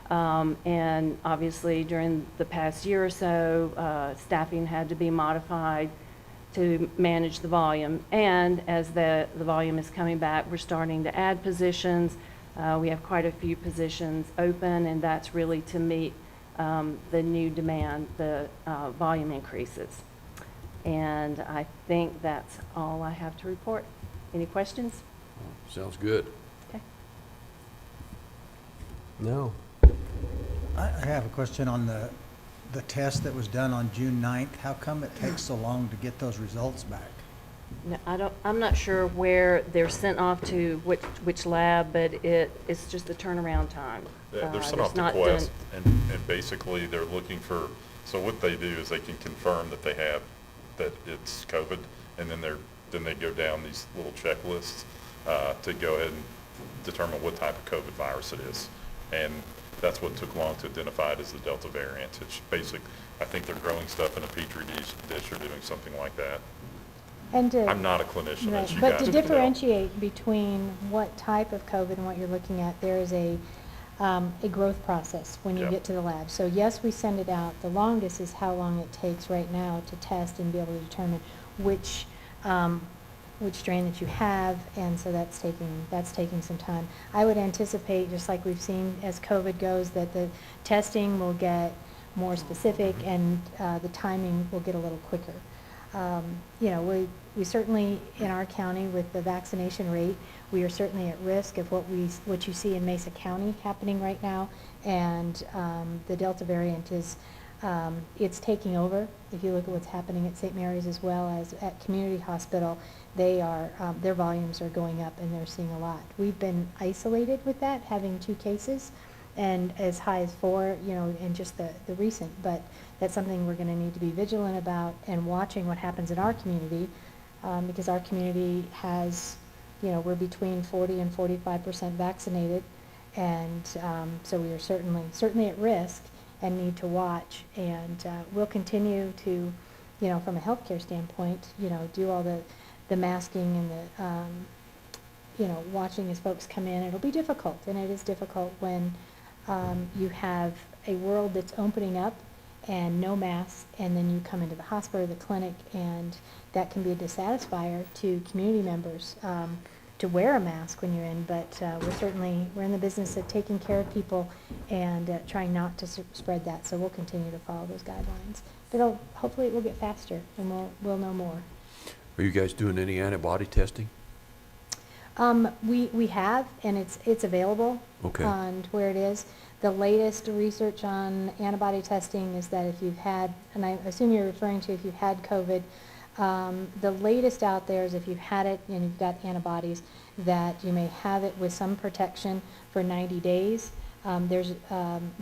and obviously during the past year or so, staffing had to be modified to manage the volume. And as the volume is coming back, we're starting to add positions. We have quite a few positions open, and that's really to meet the new demand, the volume increases. And I think that's all I have to report. Any questions? Sounds good. Okay. No. I have a question on the test that was done on June 9th. How come it takes so long to get those results back? No, I'm not sure where they're sent off to, which lab, but it's just the turnaround time. They're sent off to not Quest, done- and basically they're looking for, so what they do is they can confirm that that it's COVID, and then they go down these little checklists to go ahead and determine what type of COVID virus it is. And that's what took long to identify it as the Delta variant. It's basic, I think they're growing stuff in a petri dish or doing something like that. And I'm not a clinician, right, as you but guys to can tell. differentiate between what type of COVID and what you're looking at, there is a growth process when you Yep. get to the lab. So yes, we send it out. The longest is how long it takes right now to test and be able to determine which strain that you have, and so that's taking some time. I would anticipate, just like we've seen as COVID goes, that the testing will get more specific and the timing will get a little quicker. You know, we certainly, in our county with the vaccination rate, we are certainly at risk of what you see in Mesa County happening right now, and the Delta variant is it's taking over. If you look at what's happening at St. Mary's as well as at Community Hospital, their volumes are going up and they're seeing a lot. We've been isolated with that, having 2 cases and as high as 4, you know, in just the recent, but that's something we're going to need to be vigilant about and watching what happens in our community, because our community has, you know, we're between 40 and 45% vaccinated, and so we are certainly at risk and need to watch, and we'll continue to, you know, from a healthcare standpoint, you know, do all the masking and the, you know, watching as folks come in. It'll be difficult, and it is difficult when you have a world that's opening up and no masks, and then you come into the hospital or the clinic, and that can be a dissatisfier to community members to wear a mask when you're in, but we're in the business of taking care of people and trying not to spread that, so we'll continue to follow those guidelines. But hopefully it will get faster, and we'll know more. Are you guys doing any antibody testing? We have, and it's available Okay. on where it is. The latest research on antibody testing is that if you've had, and I assume you're referring to if you've had COVID, the latest out there is if you've had it and you've got antibodies, that you may have it with some protection for 90 days. There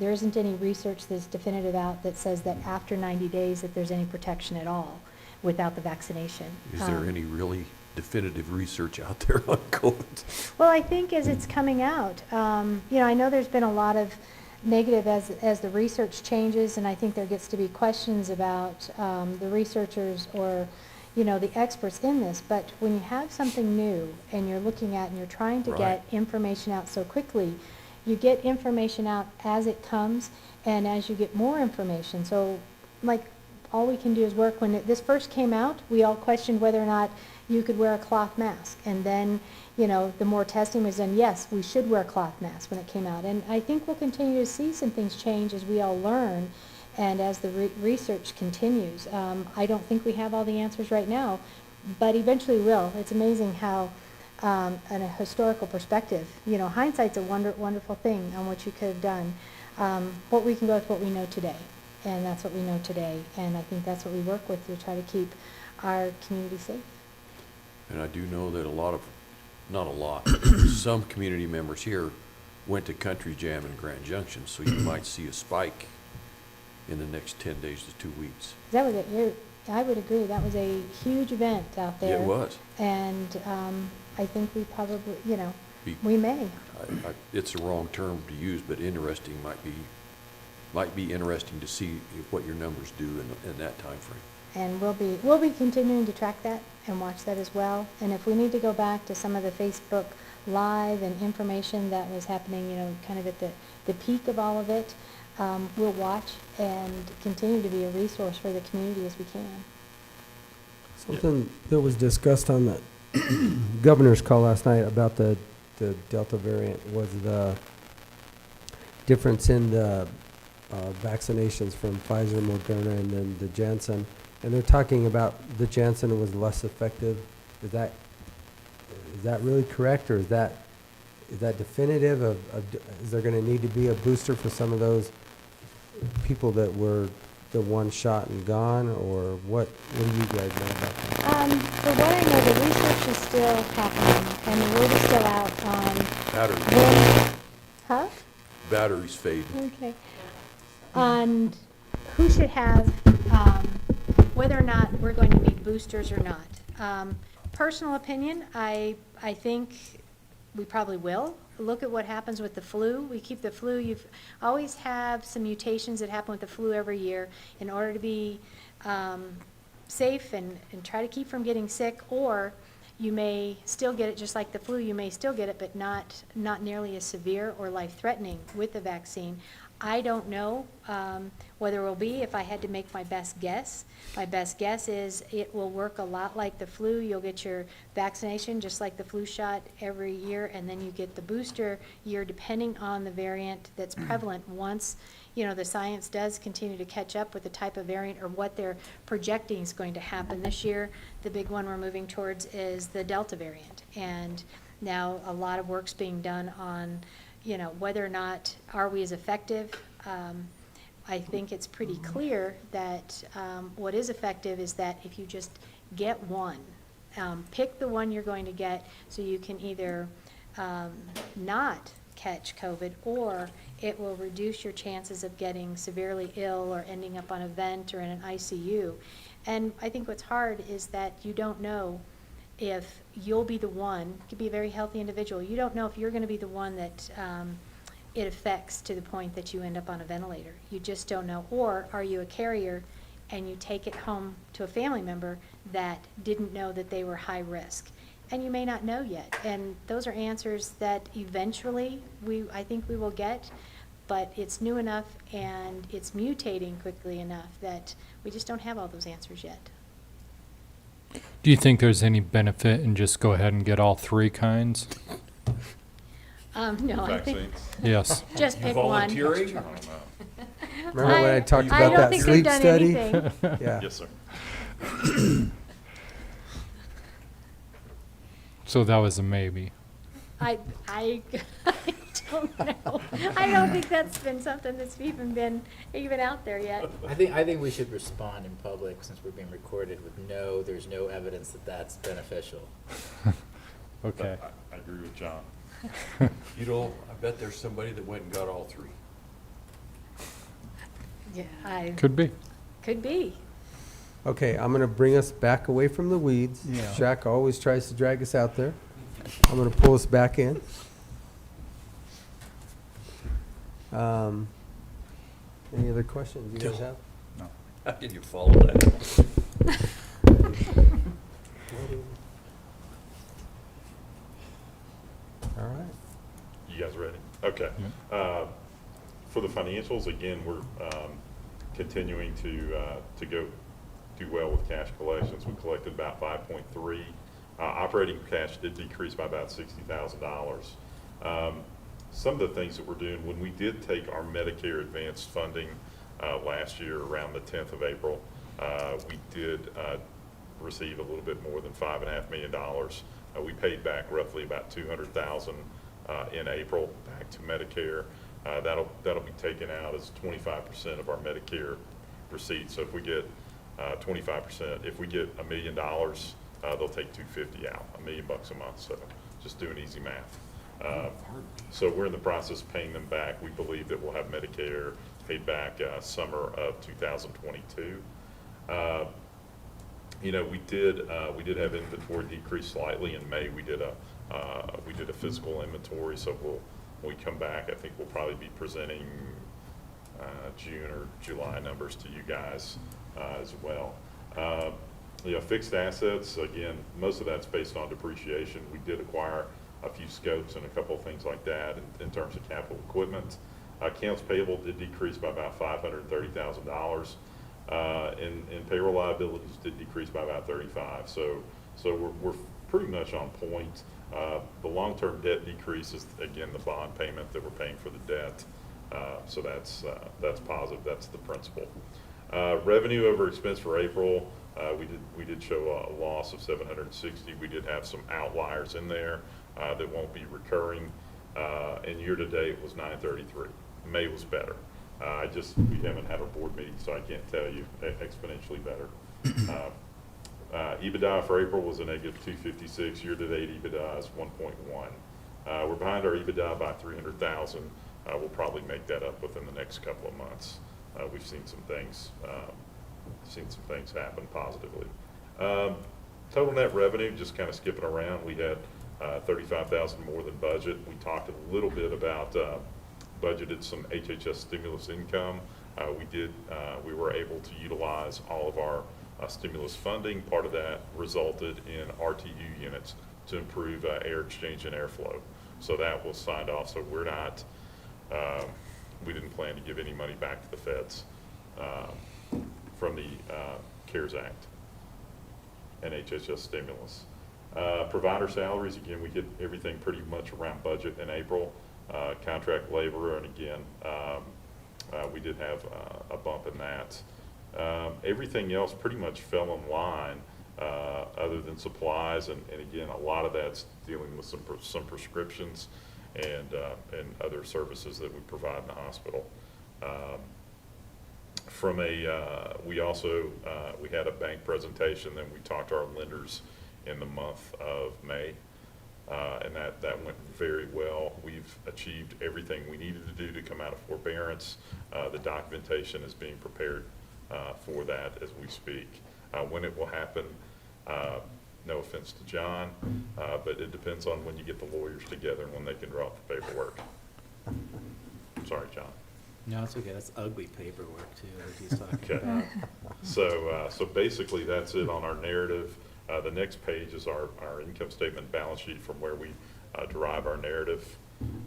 isn't any research that's definitive out that says that after 90 days that there's any protection at all without the vaccination. Is there any really definitive research out there on COVID? Well, I think as it's coming out, you know, I know there's been a lot of negative as the research changes, and I think there gets to be questions about the researchers or, you know, the experts in this. But when you have something new and you're looking at and you're trying to get information out so quickly, you get information out as it comes and as you get more information. So, like all we can do is work. When this first came out, we all questioned whether or not you could wear a cloth mask. And then, you know, the more testing was done, yes, we should wear a cloth mask when it came out. And I think we'll continue to see some things change as we all learn and as the research continues. I don't think we have all the answers right now, but eventually we will. It's amazing how, in a historical perspective, you know, hindsight's a wonderful thing on what you could have done. What we can go with what we know today, and that's what we know today. And I think that's what we work with to try to keep our community safe. And I do know that not a lot, some community members here went to Country Jam in Grand Junction, so you might see a spike in the next 10 days to 2 weeks. That was I would agree. That was a huge event out there. It was. And I think we probably, you know, Be- we may. It's the wrong term to use, but interesting might be interesting to see what your numbers do in that time frame. And we'll be continuing to track that and watch that as well. And if we need to go back to some of the Facebook Live and information that was happening, you know, kind of at the peak of all of it, we'll watch and continue to be a resource for the community as we can. Something that was discussed on the governor's call last night about the Delta variant was the difference in the vaccinations from Pfizer, Moderna, and then the Janssen. And they're talking about the Janssen was less effective. Is that really correct, or is that definitive is there going to need to be a booster for some of those people that were the one shot and gone, or what do you guys know about that? For what I know, the research is still happening, and the word is still out on Batteries. Huh? Batteries fade. Okay. On who should have, whether or not we're going to need boosters or not. Personal opinion, I think we probably will. Look at what happens with the flu. We keep the flu. You've always have some mutations that happen with the flu every year in order to be safe and try to keep from getting sick, or you may still get it just like the flu. You may still get it, but not nearly as severe or life-threatening with the vaccine. I don't know whether it will be. If I had to make my best guess is it will work a lot like the flu. You'll get your vaccination just like the flu shot every year, and then you get the booster year depending on the variant that's prevalent. Once, you know, the science does continue to catch up with the type of variant or what they're projecting is going to happen this year. The big one we're moving towards is the Delta variant, and now a lot of work's being done on, you know, whether or not are we as effective. I think it's pretty clear that what is effective is that if you just get one, pick the one you're going to get so you can either not catch COVID, or it will reduce your chances of getting severely ill or ending up on a vent or in an ICU. And I think what's hard is that you don't know if you'll be the one. You could be a very healthy individual. You don't know if you're going to be the one that it affects to the point that you end up on a ventilator. You just don't know. Or are you a carrier and you take it home to a family member that didn't know that they were high risk? And you may not know yet. And those are answers that eventually I think we will get, but it's new enough and it's mutating quickly enough that we just don't have all those answers yet. Do you think there's any benefit in just go ahead and get all three kinds? No, I think Vaccines? Yes. just pick one. Volunteering? Remember when I talked I about don't that think they've sleep done study? anything. Yeah. Yes, sir. So that was a maybe. I don't know. I don't think that's been something that's even out there yet. I think we should respond in public, since we're being recorded, with no, there's no evidence that that's beneficial. Okay. I agree with John. You know, I bet there's somebody that went and got all three. Yeah, Could be. could be. Okay, I'm going to bring us back away from the weeds. Yeah. Shaq always tries to drag us out there. I'm going to pull us back in. Any other questions you guys have? How can you follow that? All right. You guys ready? Okay. For the financials, again, we're continuing to do well with cash collections. We collected about 5.3. Operating cash did decrease by about $60,000. Some of the things that we're doing, when we did take our Medicare advanced funding last year around the 10th of April, we did receive a little bit more than $5.5 million. We paid back roughly about $200,000 in April back to Medicare. That'll be taken out as 25% of our Medicare receipts. So if we get 25%, if we get $1 million, they'll take $250 out, $1 million a month. So just doing easy math. So we're in the process of paying them back. We believe that we'll have Medicare paid back summer of 2022. You know, we did have inventory decrease slightly in May. We did a physical inventory. So when we come back, I think we'll probably be presenting June or July numbers to you guys as well. You know, fixed assets, again, most of that's based on depreciation. We did acquire a few scopes and a couple of things like that in terms of capital equipment. Accounts payable did decrease by about $530,000. And payroll liabilities did decrease by about 35. So we're pretty much on point. The long-term debt decrease is, again, the bond payment that we're paying for the debt. So that's positive. That's the principal. Revenue over expense for April, we did show a loss of 760. We did have some outliers in there that won't be recurring. And year-to-date was 933. May was better. We haven't had a board meeting, so I can't tell you exponentially better. EBITDA for April was a negative 256. Year-to-date EBITDA is 1.1. We're behind our EBITDA by 300,000. We'll probably make that up within the next couple of months. We've seen some things happen positively. Total net revenue, just kind of skipping around, we had 35,000 more than budget. We talked a little bit about budgeted some HHS stimulus income. We were able to utilize all of our stimulus funding. Part of that resulted in RTU units to improve air exchange and airflow. So that was signed off. So we didn't plan to give any money back to the feds from the CARES Act and HHS stimulus. Provider salaries, again, we hit everything pretty much around budget in April. Contract labor, and again, we did have a bump in that. Everything else pretty much fell in line other than supplies, and again, a lot of that's dealing with some prescriptions and other services that we provide in the hospital. We had a bank presentation, then we talked to our lenders in the month of May. And that went very well. We've achieved everything we needed to do to come out of forbearance. The documentation is being prepared for that as we speak. When it will happen, no offense to John, but it depends on when you get the lawyers together and when they can draw up the paperwork. Sorry, John. No, it's okay. That's ugly paperwork too, that he's talking Okay. about. So basically that's it on our narrative. The next page is our income statement balance sheet from where we derive our narrative.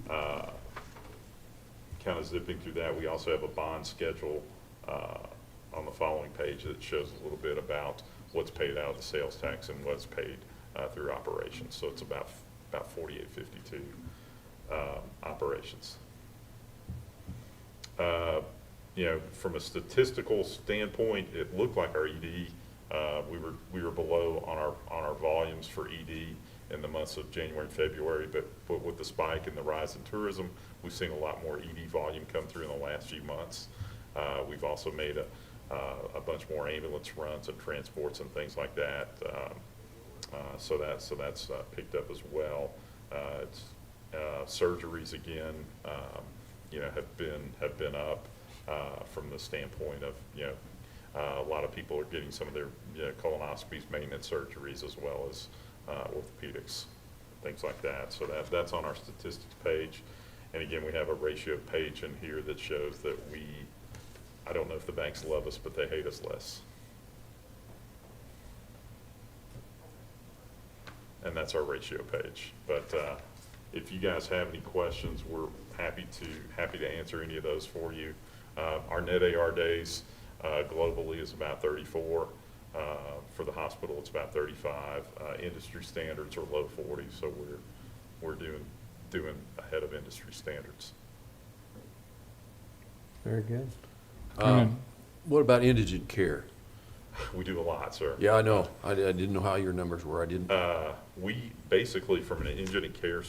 Kind of zipping through that, we also have a bond schedule on the following page that shows a little bit about what's paid out of the sales tax and what's paid through operations. So it's about 4852 operations. You know, from a statistical standpoint, it looked like our ED. We were below on our volumes for ED in the months of January and February, but with the spike and the rise in tourism, we've seen a lot more ED volume come through in the last few months. We've also made a bunch more ambulance runs and transports and things like that. So that's picked up as well. Surgeries again, you know, have been up from the standpoint of, you know, a lot of people are getting some of their colonoscopies, maintenance surgeries, as well as orthopedics, things like that. So that's on our statistics page. And again, we have a ratio page in here that shows that I don't know if the banks love us, but they hate us less. And that's our ratio page. But if you guys have any questions, we're happy to answer any of those for you. Our net AR days, globally is about 34. For the hospital, it's about 35. Industry standards are low 40s, so we're doing ahead of industry standards. Very good. What about indigent care? We do a lot, sir. Yeah, I know. I didn't know how your numbers were. I didn't. We basically, from an indigent care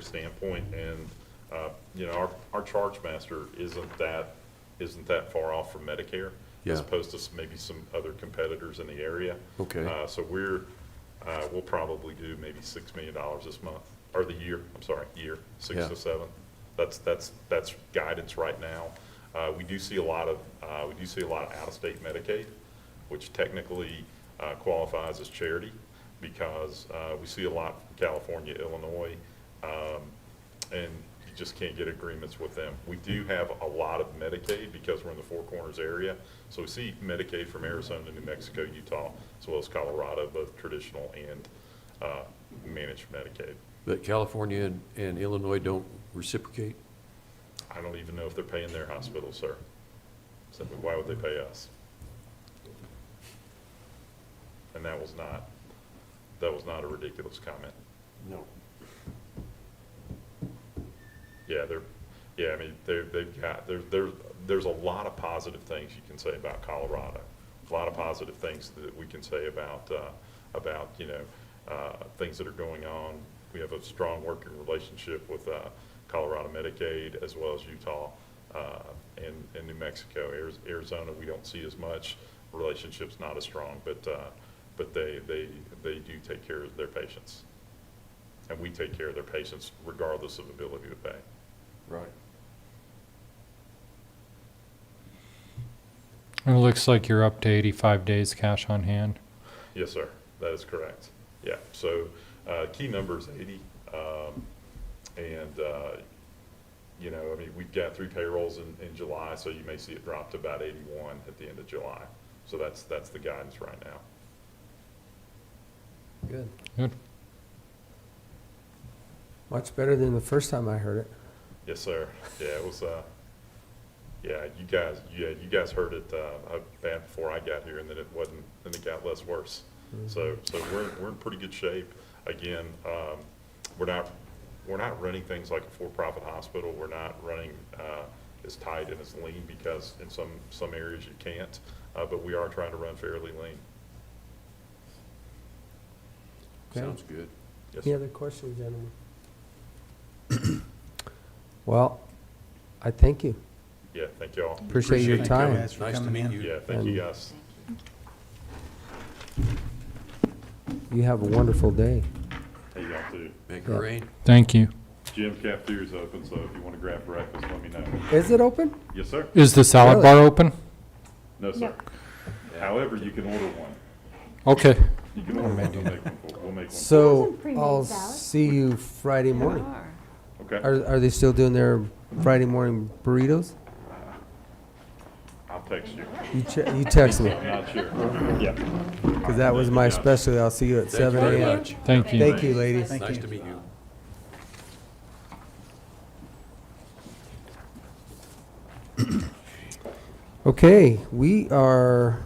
standpoint, and our charge master isn't that far off from Medicare, Yeah. as opposed to maybe some other competitors in the area. Okay. So we'll probably do maybe $6 million this month, or the year. I'm sorry, year 6 Yeah. to 7. That's guidance right now. We do see a lot of out-of-state Medicaid, which technically qualifies as charity, because we see a lot from California, Illinois, and you just can't get agreements with them. We do have a lot of Medicaid because we're in the Four Corners area, so we see Medicaid from Arizona, New Mexico, Utah, as well as Colorado, both traditional and managed Medicaid. But California and Illinois don't reciprocate? I don't even know if they're paying their hospitals, sir. So why would they pay us? And that was not a ridiculous comment. No. Yeah, I mean, there's a lot of positive things you can say about Colorado. A lot of positive things that we can say about things that are going on. We have a strong working relationship with Colorado Medicaid, as well as Utah and New Mexico. Arizona, we don't see as much. Relationship's not as strong, but they do take care of their patients, and we take care of their patients regardless of ability to pay. Right. It looks like you're up to 85 days cash on hand. Yes, sir. That is correct. Yeah. So key number is 80, and I mean, we've got 3 payrolls in July, so you may see it drop to about 81 at the end of July. So that's the guidance right now. Good. Good. Much better than the first time I heard it. Yes, sir. Yeah, it was. You guys heard it bad before I got here, and then it wasn't. Then it got less worse. Mm-hmm. So we're in pretty good shape. Again, we're not running things like a for-profit hospital. We're not running as tight and as lean, because in some areas you can't. But we are trying to run fairly lean. Okay. Sounds good. Yes, Any sir. other questions, gentlemen? Well, I thank you. Yeah, thank y'all. Appreciate your Thank you time. guys for Nice to coming meet in. you. Yeah, thank you guys. You have a wonderful day. Hey, y'all too. Make Yeah. it rain. Thank you. Gym cafeteria's open, so if you want to grab breakfast, let me know. Is it open? Yes, sir. Is the salad Really? bar open? No, sir. However, you can order one. Okay. You can order one. We'll make one. So Some pre-made I'll salad. see you Friday morning. Okay. Are they still doing their Friday morning burritos? I'll text you. You text me, I'm not sure. Yeah. because that was my specialty. I'll see you at Thank you 7 very a.m. much. Thank you. Thank you, ladies. Thank Nice you. to meet you. Okay, we are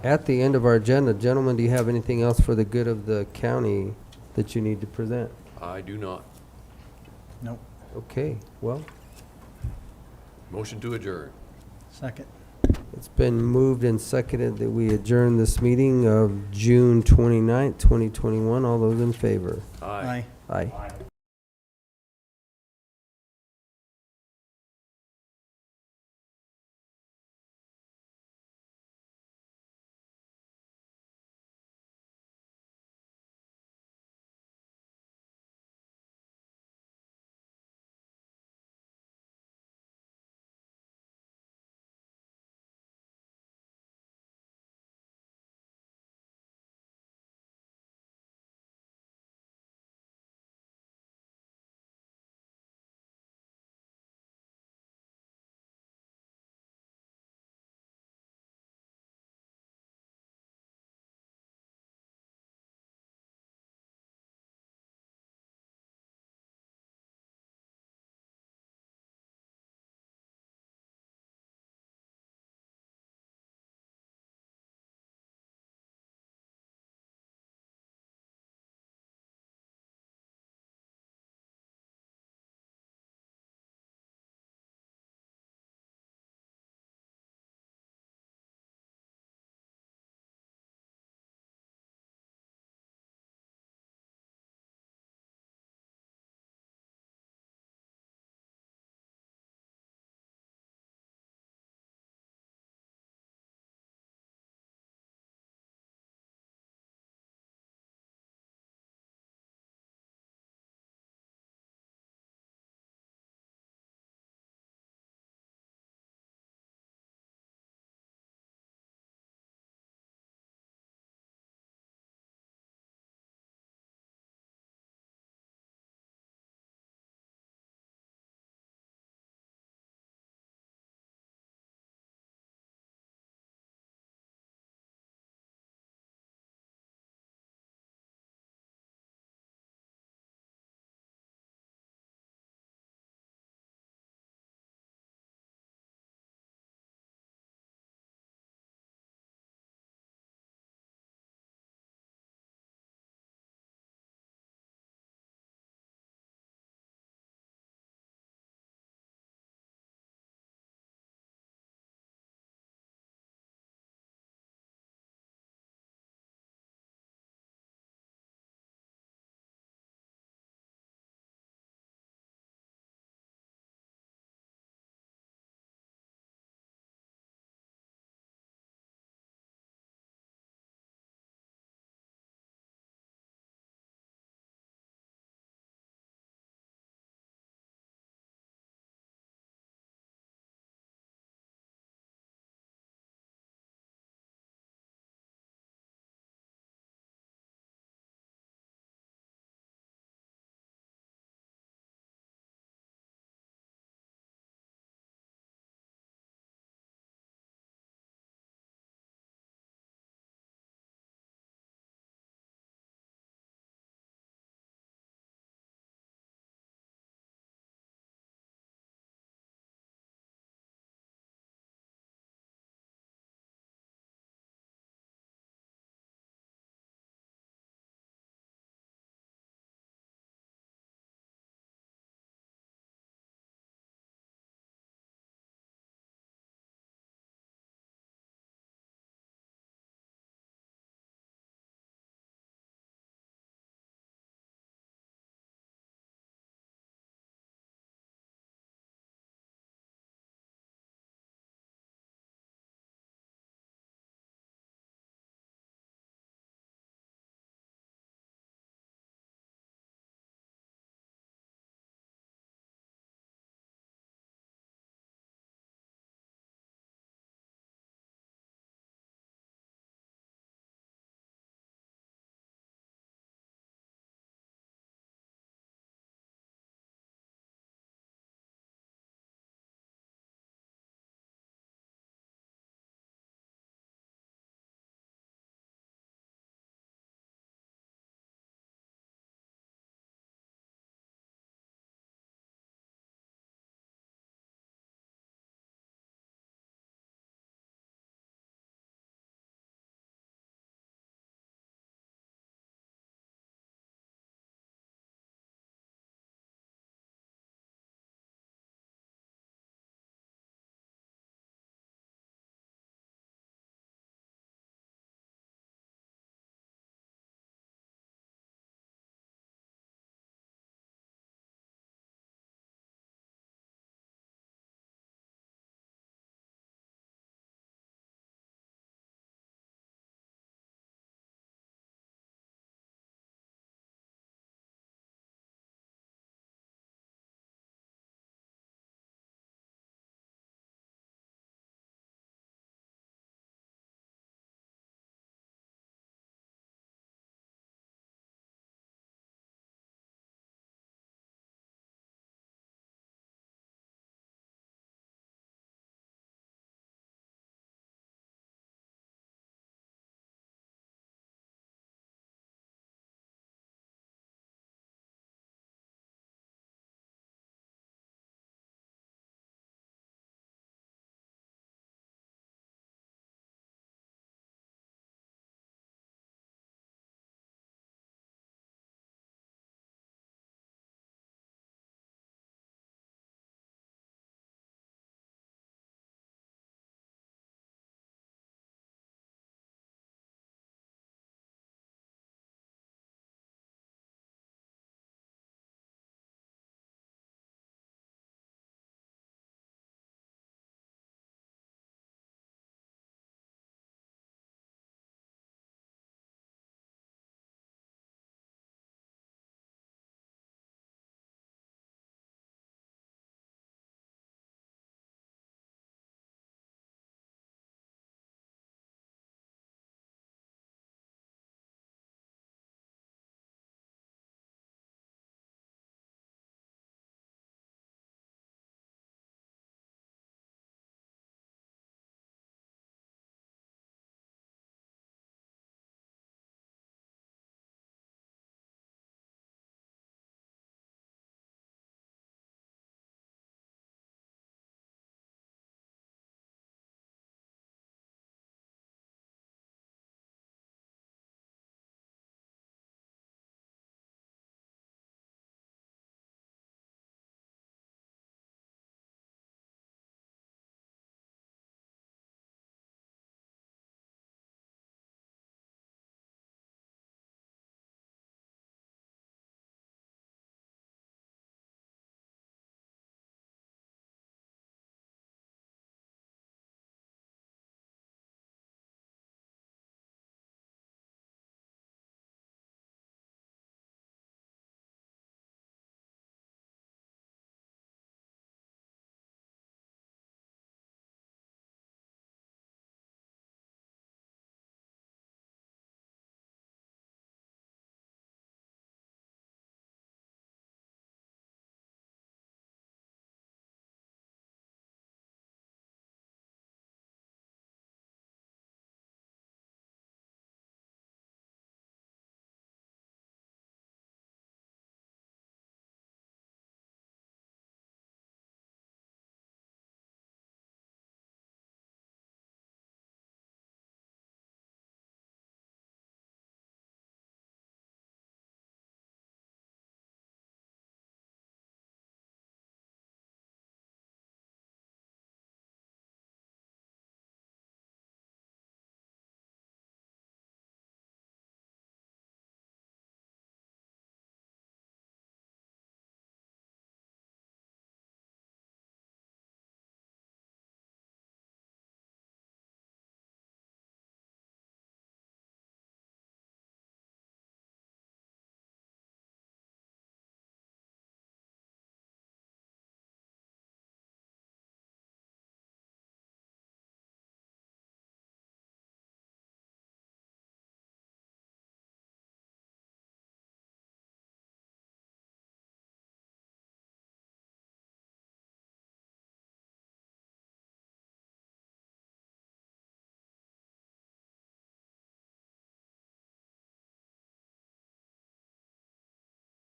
at the end of our agenda. Gentlemen, do you have anything else for the good of the county that you need to present? I do not. Nope. Okay, well, Motion to adjourn. Second. it's been moved and seconded that we adjourn this meeting of June 29th, 2021. All those in favor? Aye. Aye. Aye.